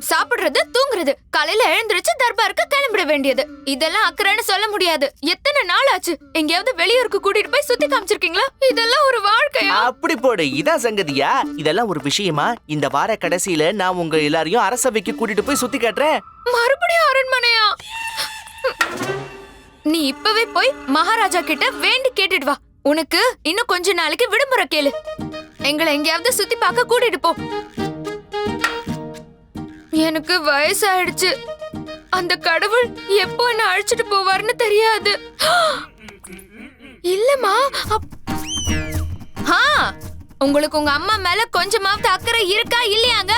சாப்பிடுறது, தூங்குறது, காலையில எழுந்திருச்சு தர்பாருக்கு கிளம்பிட வேண்டியது. இதெல்லாம் அக்கறைன்னு சொல்ல முடியாது. எத்தனை நாள் ஆச்சு? எங்கேயாவது வெளியூருக்கு கூட்டிட்டு போய் சுத்தி காமிச்சிருக்கீங்களா? இதெல்லாம் ஒரு வாழ்க்கையா? அப்படி போடு. இதான் சங்கதியா? இதெல்லாம் ஒரு விஷயமா? இந்த வார கடைசியில நான் உங்க எல்லாரையும் அரசவைக்கு கூட்டிட்டு போய் சுத்தி காட்டுறேன். மறுபடியும் அரண்மனையா? நீ இப்பவே போய் மகாராஜா கிட்ட வேண்டி கேட்டுட்டு வா. உனக்கு இன்னும் கொஞ்ச நாளைக்கு விடுமுறை கேளு. எங்களை எங்கேயாவது சுத்தி பார்க்க கூட்டிட்டு போ. எனக்கு வயசாயிடுச்சு. அந்த கடவுள் எப்போ என்ன அழைச்சிட்டு போவார்னு தெரியாது. இல்லம்மா, உங்களுக்கு உங்க அம்மா மேல கொஞ்சமாவது அக்கறை இருக்கா இல்லையாங்க?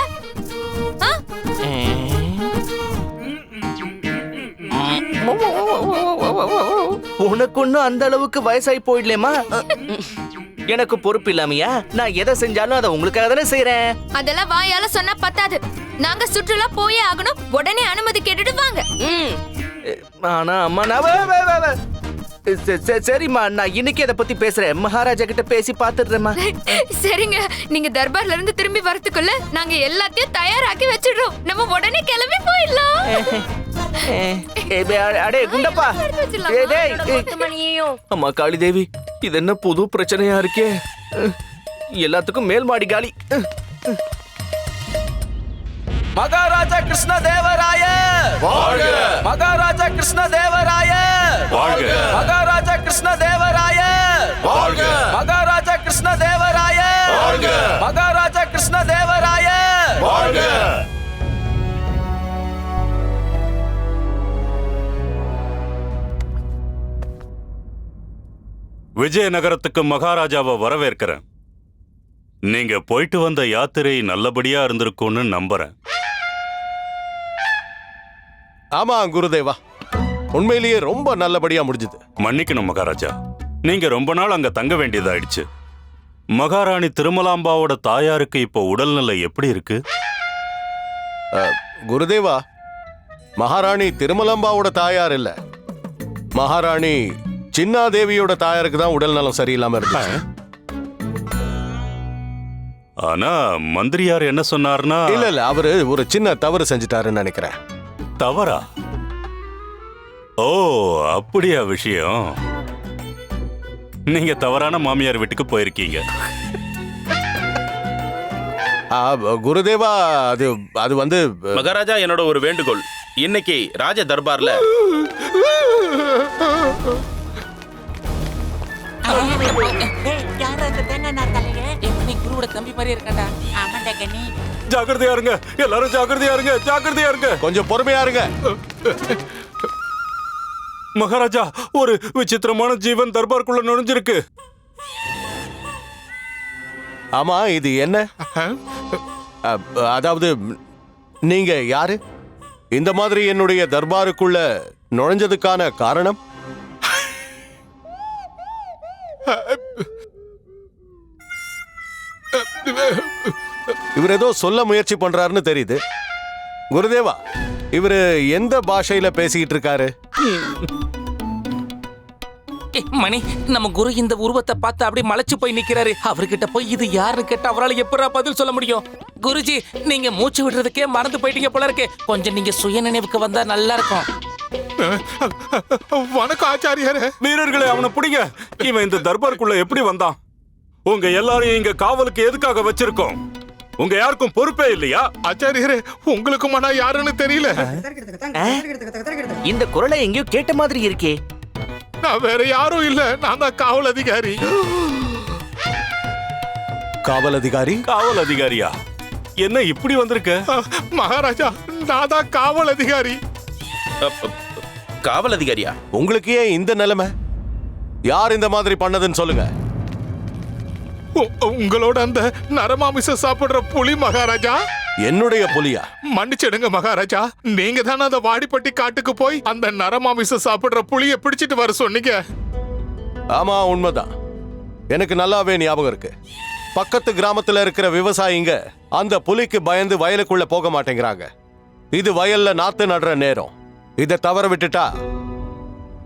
உனக்கு ஒன்னும் அந்த அளவுக்கு வயசாகி போயிடலேமா? எனக்கு பொறுப்பு இல்லாமையா? நான் எதை செஞ்சாலும் அதை உங்களுக்காக தானே செய்யறேன். அதெல்லாம் வாயால சொன்னா பத்தாது. நாங்க சுற்றுலா போயே ஆகணும். உடனே அனுமதி கேட்டுட்டு வாங்க. ஆனா அம்மா, நான் சரிம்மா, நான் இன்னைக்கு அதை பத்தி பேசுறேன். மகாராஜா கிட்ட பேசி பாத்துடுறேம்மா. சரிங்க, நீங்க தர்பார்ல இருந்து திரும்பி வரதுக்குள்ள நாங்க எல்லாத்தையும் தயாராக்கி வச்சிடுறோம். நம்ம உடனே கிளம்பி போயிடலாம். அடே குண்டப்பா, அம்மா காளி தேவி, இது என்ன புது பிரச்சனையா இருக்கே? எல்லாத்துக்கும் மேல் மாடி காலி. மகாராஜா கிருஷ்ண தேவராய வாழ்க! மகாராஜா கிருஷ்ண தேவராய வாழ்க! மகாராஜா கிருஷ்ண தேவராய வாழ்க! மகாராஜா கிருஷ்ண தேவராய வாழ்க! மகாராஜா கிருஷ்ண தேவராய வாழ்க! விஜயநகரத்துக்கு மகாராஜாவை வரவேற்கிறேன். நீங்க போயிட்டு வந்த யாத்திரை நல்லபடியா இருந்திருக்கும்னு நம்புறேன். ஆமா குருதேவா, உண்மையிலேயே ரொம்ப நல்லபடியா முடிஞ்சது. மன்னிக்கணும் மகாராஜா, நீங்க ரொம்ப நாள் அங்க தங்க வேண்டியதாயிடுச்சு. மகாராணி திருமலாம்பாவோட தாயாருக்கு இப்போ உடல்நிலை எப்படி இருக்கு? குருதேவா, மகாராணி திருமலம்பாவோட தாயார் இல்ல, மகாராணி சின்னாதேவியோட தாயாருக்கு தான் உடல் நலம் சரியில்லாம இருக்கு. ஆனா மந்திரியார் என்ன சொன்னார்னா? இல்ல, அவரு ஒரு சின்ன தவறு செஞ்சிட்டாருன்னு நினைக்கிறேன். தவறா? ஓ, அப்படியா விஷயம்? நீங்க தவறான மாமியார் வீட்டுக்கு போயிருக்கீங்க. குருதேவா, அது வந்து மகாராஜா, என்னோட ஒரு வேண்டுகோள். இன்னைக்கு ராஜ தர்பார்ல ஜாக்கிரதையா இருங்க, எல்லாரும் ஜாக்கிரதையா இருங்க, ஜாக்கிரதையா இருங்க. கொஞ்சம் பொறுமையா இருங்க. மகாராஜா, ஒரு விசித்திரமான ஜீவன் தர்பாருக்குள்ள நுழைஞ்சிருக்கு. ஆமா, இது என்ன? அதாவது நீங்க யாரு? இந்த மாதிரி என்னுடைய தர்பாருக்குள்ள நுழைஞ்சதுக்கான காரணம்? இவர் ஏதோ சொல்ல முயற்சி பண்றாருன்னு தெரியுது. குருதேவா, இவரு எந்த பாஷையில பேசிக்கிட்டு இருக்காரு? மணி, நம்ம குரு இந்த உருவத்தை பார்த்து அப்படியே மலைச்சு போய் நிக்கிறாரு. அவர்கிட்ட போய் இது யாருன்னு கேட்டா அவரால் எப்படா பதில் சொல்ல முடியும்? குருஜி, நீங்க மூச்சு விடுறதுக்கே மறந்து போயிட்டீங்க போல இருக்கு. கொஞ்சம் நீங்க சுய நினைவுக்கு வந்தா நல்லா இருக்கும். வணக்கம் ஆச்சாரியாரே. வீரர்களே, அவனை பிடிங்க. இவன் இந்த தர்பாருக்குள்ள எப்படி வந்தான்? உங்க எல்லாரையும் இங்க காவலுக்கு எதுக்காக வச்சிருக்கோம்? உங்க யாருக்கும் பொறுப்பே இல்லையா? ஆச்சாரியரே, உங்களுக்கும் ஆனா யாருன்னு தெரியல. இந்த குரலை எங்கேயோ கேட்ட மாதிரி இருக்கே. நான் வேற யாரும் இல்ல, நான் தான் காவல் அதிகாரி. காவல் அதிகாரி? காவல் அதிகாரியா? என்ன இப்படி வந்திருக்க? மகாராஜா, நான் தான் காவல் அதிகாரி. காவல் அதிகாரியா? உங்களுக்கு ஏன் இந்த நிலைமை? யார் இந்த மாதிரி பண்ணதுன்னு சொல்லுங்க. உங்களோட அந்த நரமாமிசம் சாப்பிடுற புலி மகாராஜா. என்னுடைய புலியா? மன்னிச்சிடுங்க மகாராஜா, நீங்க தானே அந்த வாடிப்பட்டி காட்டுக்கு போய் அந்த நரமாமிசம் சாப்பிடுற புலியை பிடிச்சிட்டு வர சொன்னீங்க. ஆமா, உண்மைதான். எனக்கு நல்லாவே ஞாபகம் இருக்கு. பக்கத்து கிராமத்துல இருக்கிற விவசாயிங்க அந்த புலிக்கு பயந்து வயலுக்குள்ள போக மாட்டேங்கிறாங்க. இது வயல்ல நாத்து நடுற நேரம். இதை தவற விட்டுட்டா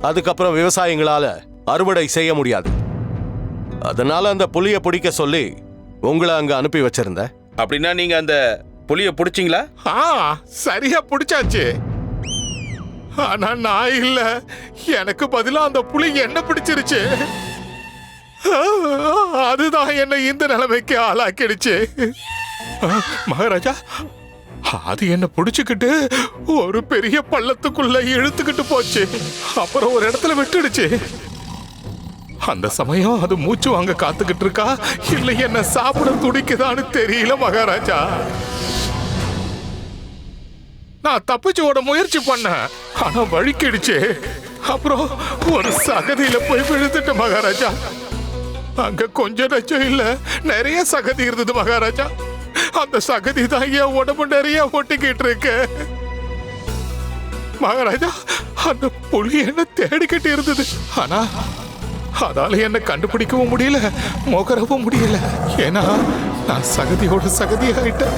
அதுக்கப்புறம் விவசாயிங்களால அறுவடை செய்ய முடியாது. அதனால அந்த புலியை பிடிக்க சொல்லி உங்களை அங்க அனுப்பி வச்சிருந்த. அப்படின்னா நீங்க அந்த புலியை பிடிச்சிங்களா? சரியா பிடிச்சாச்சு. ஆனா நான் இல்ல, எனக்கு பதிலா அந்த புலி என்ன பிடிச்சிருச்சு. அதுதான் என்ன இந்த நிலைமைக்கு ஆளாக்கிடுச்சு. மகாராஜா, அது என்ன பிடிச்சுக்கிட்டு ஒரு பெரிய பள்ளத்துக்குள்ள இழுத்துக்கிட்டு போச்சு. அப்புறம் ஒரு இடத்துல விட்டுடுச்சு. அந்த சமயம் அது மூச்சு வாங்க காத்துக்கிட்டு இருக்கா, இல்ல என்ன சாப்பிட துடிக்குதான்னு தெரியல மகாராஜா. நான் தப்பிச்சு ஓட முயற்சி பண்ணேன், ஆனா வழிக்கிடுச்சு. அப்புறம் ஒரு சகதியில போய் விழுந்துட்ட மகாராஜா. அங்க கொஞ்சம் நச்சம் இல்ல, நிறைய சகதி இருந்தது மகாராஜா. அந்த சகதி தான் என் உடம்பு நிறைய ஒட்டிக்கிட்டு இருக்கு மகாராஜா. அந்த புலி என்ன தேடிக்கிட்டு இருந்தது. ஆனா அதால என்ன கண்டுபிடிக்கவும் முடியல, மோகரவும் முடியல. ஏன்னா நான் சகதியோட சகதி ஆயிட்டேன்.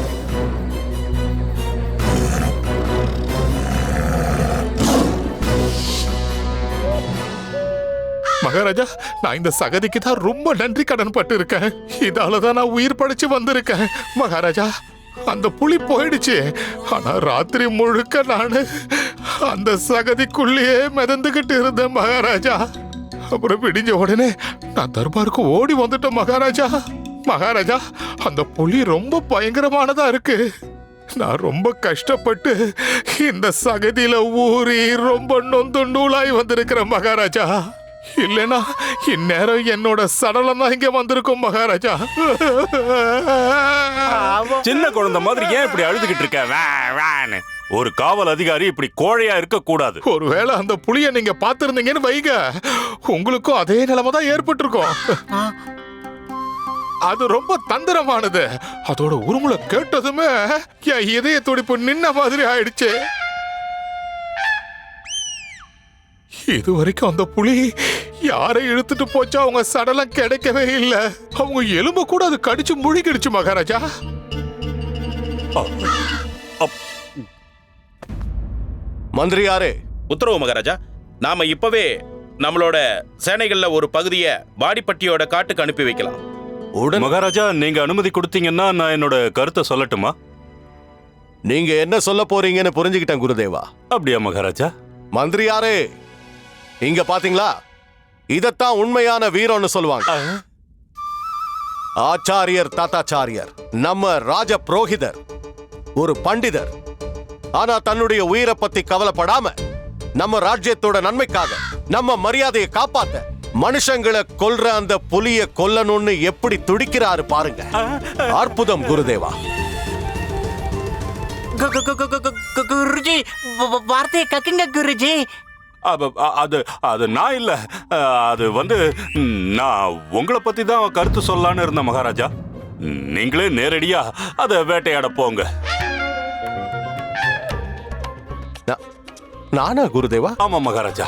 மகாராஜா, நான் இந்த சகதிக்கு தான் ரொம்ப நன்றி கடன் பட்டு இருக்கேன். இதாலதான் நான் உயிர் படைச்சு வந்திருக்கேன் மகாராஜா. அந்த புலி போயிடுச்சு, ஆனா ராத்திரி முழுக்க நானு அந்த சகதிக்குள்ளேயே மிதந்துகிட்டு இருந்தேன் மகாராஜா. அப்புறம் விடிஞ்ச உடனே நான் தர்பாருக்கு ஓடி வந்துட்டேன் மகாராஜா. மகாராஜா, அந்த புலி ரொம்ப பயங்கரமானதா இருக்கு. நான் ரொம்ப கஷ்டப்பட்டு இந்த சகதியில ஊறி ரொம்ப நொந்து நூலாய் வந்திருக்கிறேன் மகாராஜா. இல்லனா இந்நேரம் என்னோட சடலம் தான் இங்க வந்திருக்கும் மகாராஜா. சின்ன குழந்தை மாதிரி ஏன் இப்படி அழுதுகிட்டு இருக்க? ஒரு காவல் அதிகாரி இப்படி கோழையா இருக்க கூடாது. ஒருவேளை அந்த புலிய நீங்க பாத்திருந்தீங்கன்னு வைங்க, உங்களுக்கும் அதே நிலைமை தான் ஏற்பட்டிருக்கும். அது ரொம்ப தந்திரமானது. அதோட உருமுல கேட்டதுமே என் இதய துடிப்பு நின்ன மாதிரி ஆயிடுச்சு. இது வரைக்கும் அந்த புலி யாரை இழுத்துட்டு போச்சா அவங்க சடலம் கிடைக்கவே இல்லை. அவங்க எலும்பு கூட அது கடிச்சு முழுகிடுச்சு மகாராஜா. மந்திரியாரே, உத்தரவு மகாராஜா. நாம இப்பவே நம்மளோட சேனைகள்ல ஒரு பகுதியை வாடிப்பட்டியோட காட்டுக்கு அனுப்பி வைக்கலாம். மகாராஜா, நீங்க அனுமதி கொடுத்தீங்கன்னா நான் என்னோட கருத்தை சொல்லட்டுமா? நீங்க என்ன சொல்ல போறீங்கன்னு புரிஞ்சுக்கிட்டேன் குருதேவா. அப்படியா மகாராஜா? மந்திரியாரே, இங்க பாத்தீங்களா, இதத்தான் உண்மையான வீரம்னு சொல்லுவாங்க. ஆச்சாரியர் தாத்தாச்சாரியர், நம்ம ராஜ புரோகிதர், ஒரு பண்டிதர். ஆனா தன்னுடைய உயிரை பத்தி கவலைப்படாம நம்ம ராஜ்யத்தோட நன்மைக்காக நம்ம மரியாதையை காப்பாத்த மனுஷங்களை கொல்ற அந்த புலிய கொல்லணும்னு எப்படி துடிக்கிறாரு பாருங்க. அற்புதம் குருதேவா. குருஜி, வார்த்தையை கக்குங்க குருஜி. அது அது நான் இல்ல. அது வந்து நான் உங்களை பத்தி தான் கருத்து சொல்லலான்னு இருந்தேன் மகாராஜா. நீங்களே நேரடியா அதை வேட்டையாட போங்க. நானா குருதேவா? ஆமா மகாராஜா,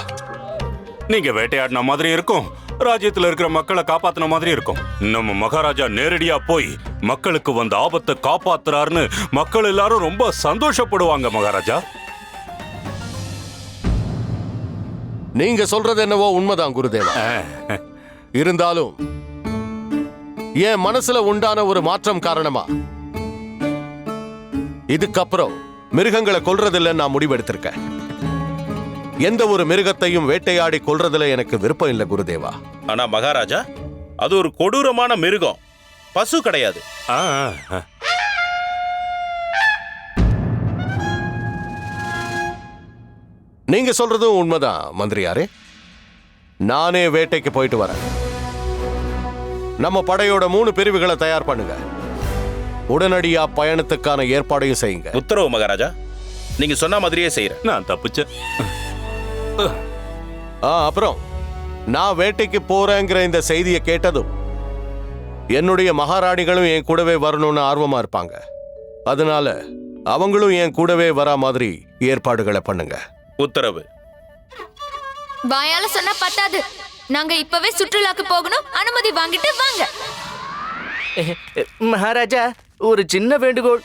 நீங்க வேட்டையாடின மாதிரி இருக்கும், ராஜ்யத்துல இருக்கிற மக்களை காப்பாத்தின மாதிரி இருக்கும். நம்ம மகாராஜா நேரடியா போய் மக்களுக்கு வந்த ஆபத்தை காப்பாத்துறாருன்னு மக்கள் எல்லாரும் ரொம்ப சந்தோஷப்படுவாங்க மகாராஜா. நீங்க சொல்றது என்னவோ உண்மைதான் குருதேவா. இருந்தாலும் என் மனசுல உண்டான ஒரு மாற்றம் காரணமா இதுக்கப்புறம் மிருகங்களை கொல்றதில்ல நான் முடிவெடுத்திருக்கேன். எந்த ஒரு மிருகத்தையும் வேட்டையாடி கொல்றதுல எனக்கு விருப்பம் இல்லை குருதேவா. ஆனா மகாராஜா, அது ஒரு கொடூரமான மிருகம், பசு கிடையாது. நீங்க சொல்றதும் உண்மைதான் மந்திரியாரே. நானே வேட்டைக்கு போயிட்டு வரேன். நம்ம படையோட 3 பிரிவுகளை தயார் பண்ணுங்க. உடனடியா பயணத்துக்கான ஏற்பாடையும் செய்யுங்க. உத்தரவு மகாராஜா. நீங்க சொன்ன மாதிரியே செய்யறேன். நான் தப்பிச்சேன். அப்புறம் நான் வேட்டைக்கு போறேங்கிற இந்த செய்தியை கேட்டதும் என்னுடைய மகாராணிகளும் என் கூடவே வரணும்னு ஆர்வமா இருப்பாங்க. அதனால அவங்களும் என் கூடவே வரா மாதிரி ஏற்பாடுகளை பண்ணுங்க. உத்தரவு. வாயால சொன்னா பத்தாது, நாங்க இப்பவே சுற்றுலாக்கு போகணும். அனுமதி வாங்கிட்டு வாங்க. மகாராஜா, ஒரு சின்ன வேண்டுகோள்.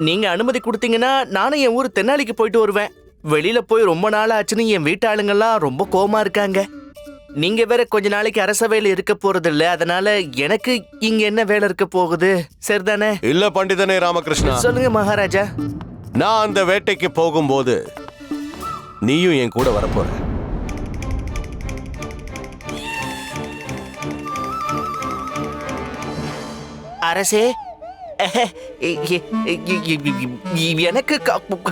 நீங்க அனுமதி கொடுத்தீங்கன்னா நானும் என் ஊர் தென்னாலிக்கு போயிட்டு வருவேன். வெளியில போய் ரொம்ப நாள் ஆச்சுன்னு என் வீட்டாளுங்கெல்லாம் ரொம்ப கோவமா இருக்காங்க. நீங்க வேற கொஞ்ச நாளைக்கு அரசவையில இருக்க போறது இல்ல, அதனால எனக்கு இங்க என்ன வேலை இருக்க போகுது? சரிதானே? இல்ல பண்டிதனே ராமகிருஷ்ணா. சொல்லுங்க மகாராஜா. நான் அந்த வேட்டைக்கு போகும்போது நீயும் என் கூட வரப்போற. அரசே, எனக்கு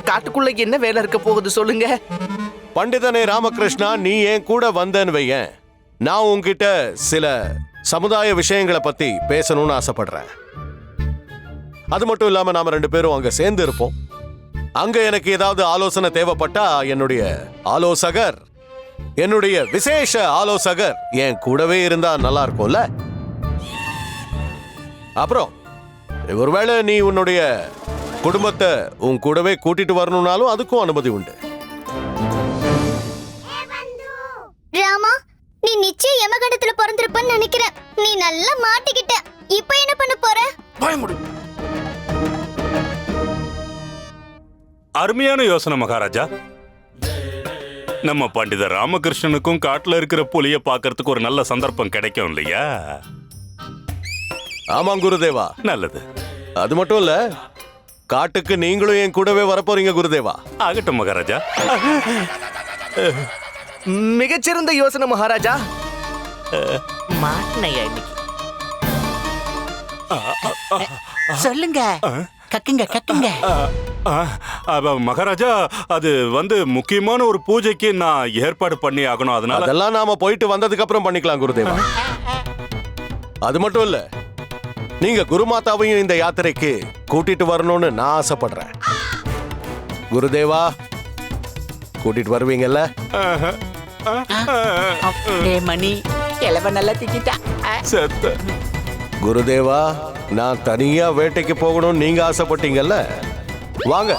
காட்டுக்குள்ள என்ன வேலை இருக்க போகுது சொல்லுங்க. பண்டிதனே ராமகிருஷ்ணா, நீ என் கூட வந்தேன்னு வையேன், நான் உன்கிட்ட சில சமுதாய விஷயங்களை பத்தி பேசணும்னு ஆசைப்படுறேன். அது மட்டும் இல்லாம நாம 2 பேரும் அங்க சேர்ந்து இருப்போம். அங்க எனக்கு ஏதாவது ஆலோசனை தேவைப்பட்டா என்னுடைய ஆலோசகர், என்னுடைய விசேஷ ஆலோசகர் என் கூடவே இருந்தா நல்லா இருக்கும்ல. அப்புறம் ஒருவேளை நீ உன்னுடைய குடும்பத்தை உன் கூடவே கூட்டிட்டு வரணும்னாலும் அதுக்கும் அனுமதி உண்டு. ராமா, நீ நிச்சயம் யமகண்டத்துல பிறந்திருப்பன்னு நினைக்கிறேன். நீ நல்லா மாட்டிக்கிட்ட. இப்ப என்ன பண்ண போற? அருமையான யோசனை மகாராஜா. நம்ம பண்டித ராமகிருஷ்ணனுக்கும் காட்டுல இருக்கிற புலிய பாக்குறதுக்கு ஒரு நல்ல சந்தர்ப்பம் கிடைக்கும் இல்லையா? ஆமாம் குருதேவா. நல்லது. அது மட்டும் இல்ல, காட்டுக்கு நீங்களும் என் கூடவே வரப்போறீங்க குருதேவா. ஆகட்டும் மகாராஜா. மிகச்சிறந்த யோசனை மகாராஜா. மாட்னையா இன்னைக்கு? சொல்லுங்க, கக்குங்க கக்குங்க. மகாராஜா, அது வந்து முக்கியமான ஒரு பூஜைக்கு நான் ஏற்பாடு பண்ணி ஆகணும். அதனால அதெல்லாம் நாம போயிட்டு வந்ததுக்கு அப்புறம் பண்ணிக்கலாம் குருதேவா. அது மட்டும் இல்ல, நீங்க குருமாதாவையும் இந்த யாத்திரைக்கு கூட்டிட்டு வரணும்னு நான் ஆசைப்படுறேன். குருதேவா, கூட்டிட்டு வருவீங்கல்ல? மணி கிழவ நல்லா திட்டா. குருதேவா, நான் தனியா வேட்டைக்கு போகணும்னு நீங்க ஆசைப்பட்டீங்கல்ல, வாங்க,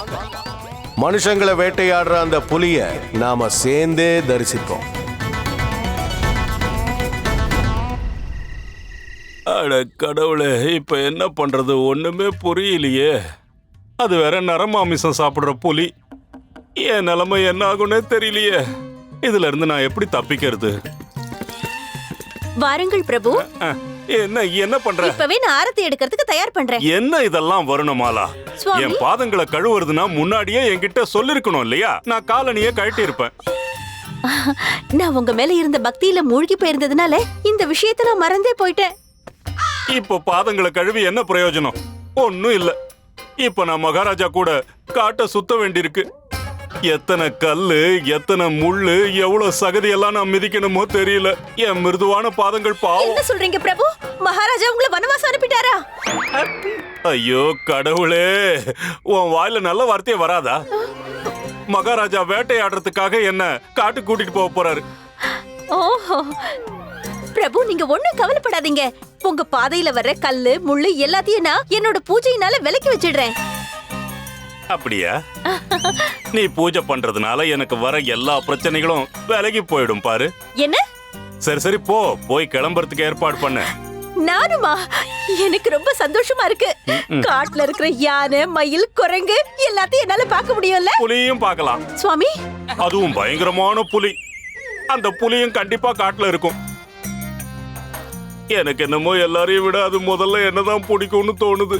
மனுஷங்களை வேட்டையாடுற அந்த புலிய நாம சேர்ந்தே தரிசிப்போம். அட கடவுளே, இப்ப என்ன பண்றது ஒண்ணுமே புரியலையே. அது வேற நரமாமிசம் சாப்பிடுற புலி. என் நிலைமை என்ன ஆகும்னே தெரியலையே. இதுல இருந்து நான் எப்படி தப்பிக்கிறது? வாருங்கள் பிரபு. என்ன என்ன பண்ற? இப்பவே நான் ஆரத்தி எடுக்கிறதுக்கு தயார் பண்றேன். என்ன இதெல்லாம் வரணுமாலா? என் பாதங்களை கழுவுறதுனா முன்னாடியே என்கிட்ட சொல்லிருக்கணும் இல்லையா? நான் காலனியே கழட்டி இருப்பேன். நான் உங்க மேல இருந்த பக்தியில மூழ்கி போயிருந்ததுனால இந்த விஷயத்தை நான் மறந்தே போயிட்டேன். இப்போ பாதங்களை கழுவி என்ன பிரயோஜனம்? ஒன்னும் இல்ல. இப்ப நான் மகாராஜா கூட காட்ட சுத்த வேண்டியிருக்கு. எத்தனை கல்லு, எத்தனை முள்ளு, எவ்வளவு சகதி எல்லாம் நான் மிதிக்கணுமோ தெரியல. என் மிருதுவான பாதங்கள் பாவம். என்ன சொல்றீங்க பிரபு? மகாராஜா உங்களை வனவாசம் அனுப்பிட்டாரா? ஐயோ கடவுளே, உன் வாயில நல்ல வார்த்தையே வராதா? மகாராஜா வேட்டையாடுறதுக்காக என்ன காட்டு கூட்டிட்டு போக போறாரு. ஓஹோ பிரபு, நீங்க ஒண்ணும் கவலைப்படாதீங்க. உங்க பாதையில வர்ற கல்லு முள்ளு எல்லாத்தையும் நான் என்னோட பூஜையினால விலக்கி வச்சிடுறேன். அப்படியா? நீ பூஜை பண்றதுனால எனக்கு வர எல்லா பிரச்சனைகளும் விலகி போயிடும் பாரு. என்ன? சரி சரி போ, போய் கிளம்புறதுக்கு ஏற்பாடு பண்ண. நானுமா? எனக்கு ரொம்ப சந்தோஷமா இருக்கு. காட்டுல இருக்கிற யானை, மயில், குரங்கு எல்லாத்தையும் என்னால பார்க்க முடியும்ல. புலியும் பார்க்கலாம் சுவாமி. அதுவும் பயங்கரமான புலி. அந்த புலியும் கண்டிப்பா காட்டுல இருக்கும். எனக்கு என்னமோ எல்லாரையும் விட அது முதல்ல என்னதான் பிடிக்கும்னு தோணுது.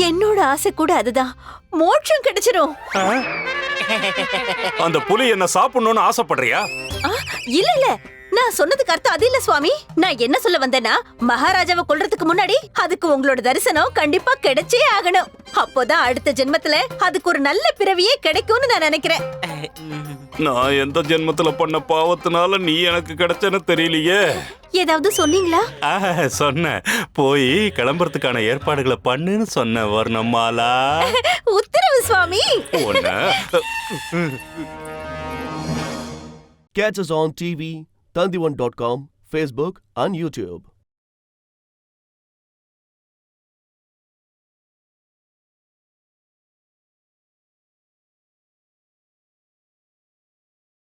என்னோட ஆசை கூட அதுதான். மோட்சம் கிடைச்சிரும். அந்த புலி என்ன சாப்பிடணும்னு ஆசைப்படுறியா? இல்ல இல்ல, நான் சொன்னதுக்கு அர்த்தம் அது இல்ல சுவாமி. நான் என்ன சொல்ல வந்தேன்னா, மகாராஜாவை கொல்றதுக்கு முன்னாடி அதுக்கு உங்களோட தரிசனம் கண்டிப்பா கிடைச்சே ஆகணும். அப்போதான் அடுத்த ஜென்மத்துல அதுக்கு ஒரு நல்ல பிறவியே கிடைக்கும்னு நான் நினைக்கிறேன். நான் எந்த ஜென்மத்துல பண்ண பாவத்தினால நீ எனக்கு கிடைச்சேன்னு தெரியலையே. ஏதாவது சொன்னீங்களா? சொன்ன போய் கிளம்புறதுக்கான ஏற்பாடுகளை பண்ணுன்னு சொன்ன வர்ணமாலா. உத்தரவு சுவாமி. Catch us on TV, Tandivan.com, Facebook and YouTube.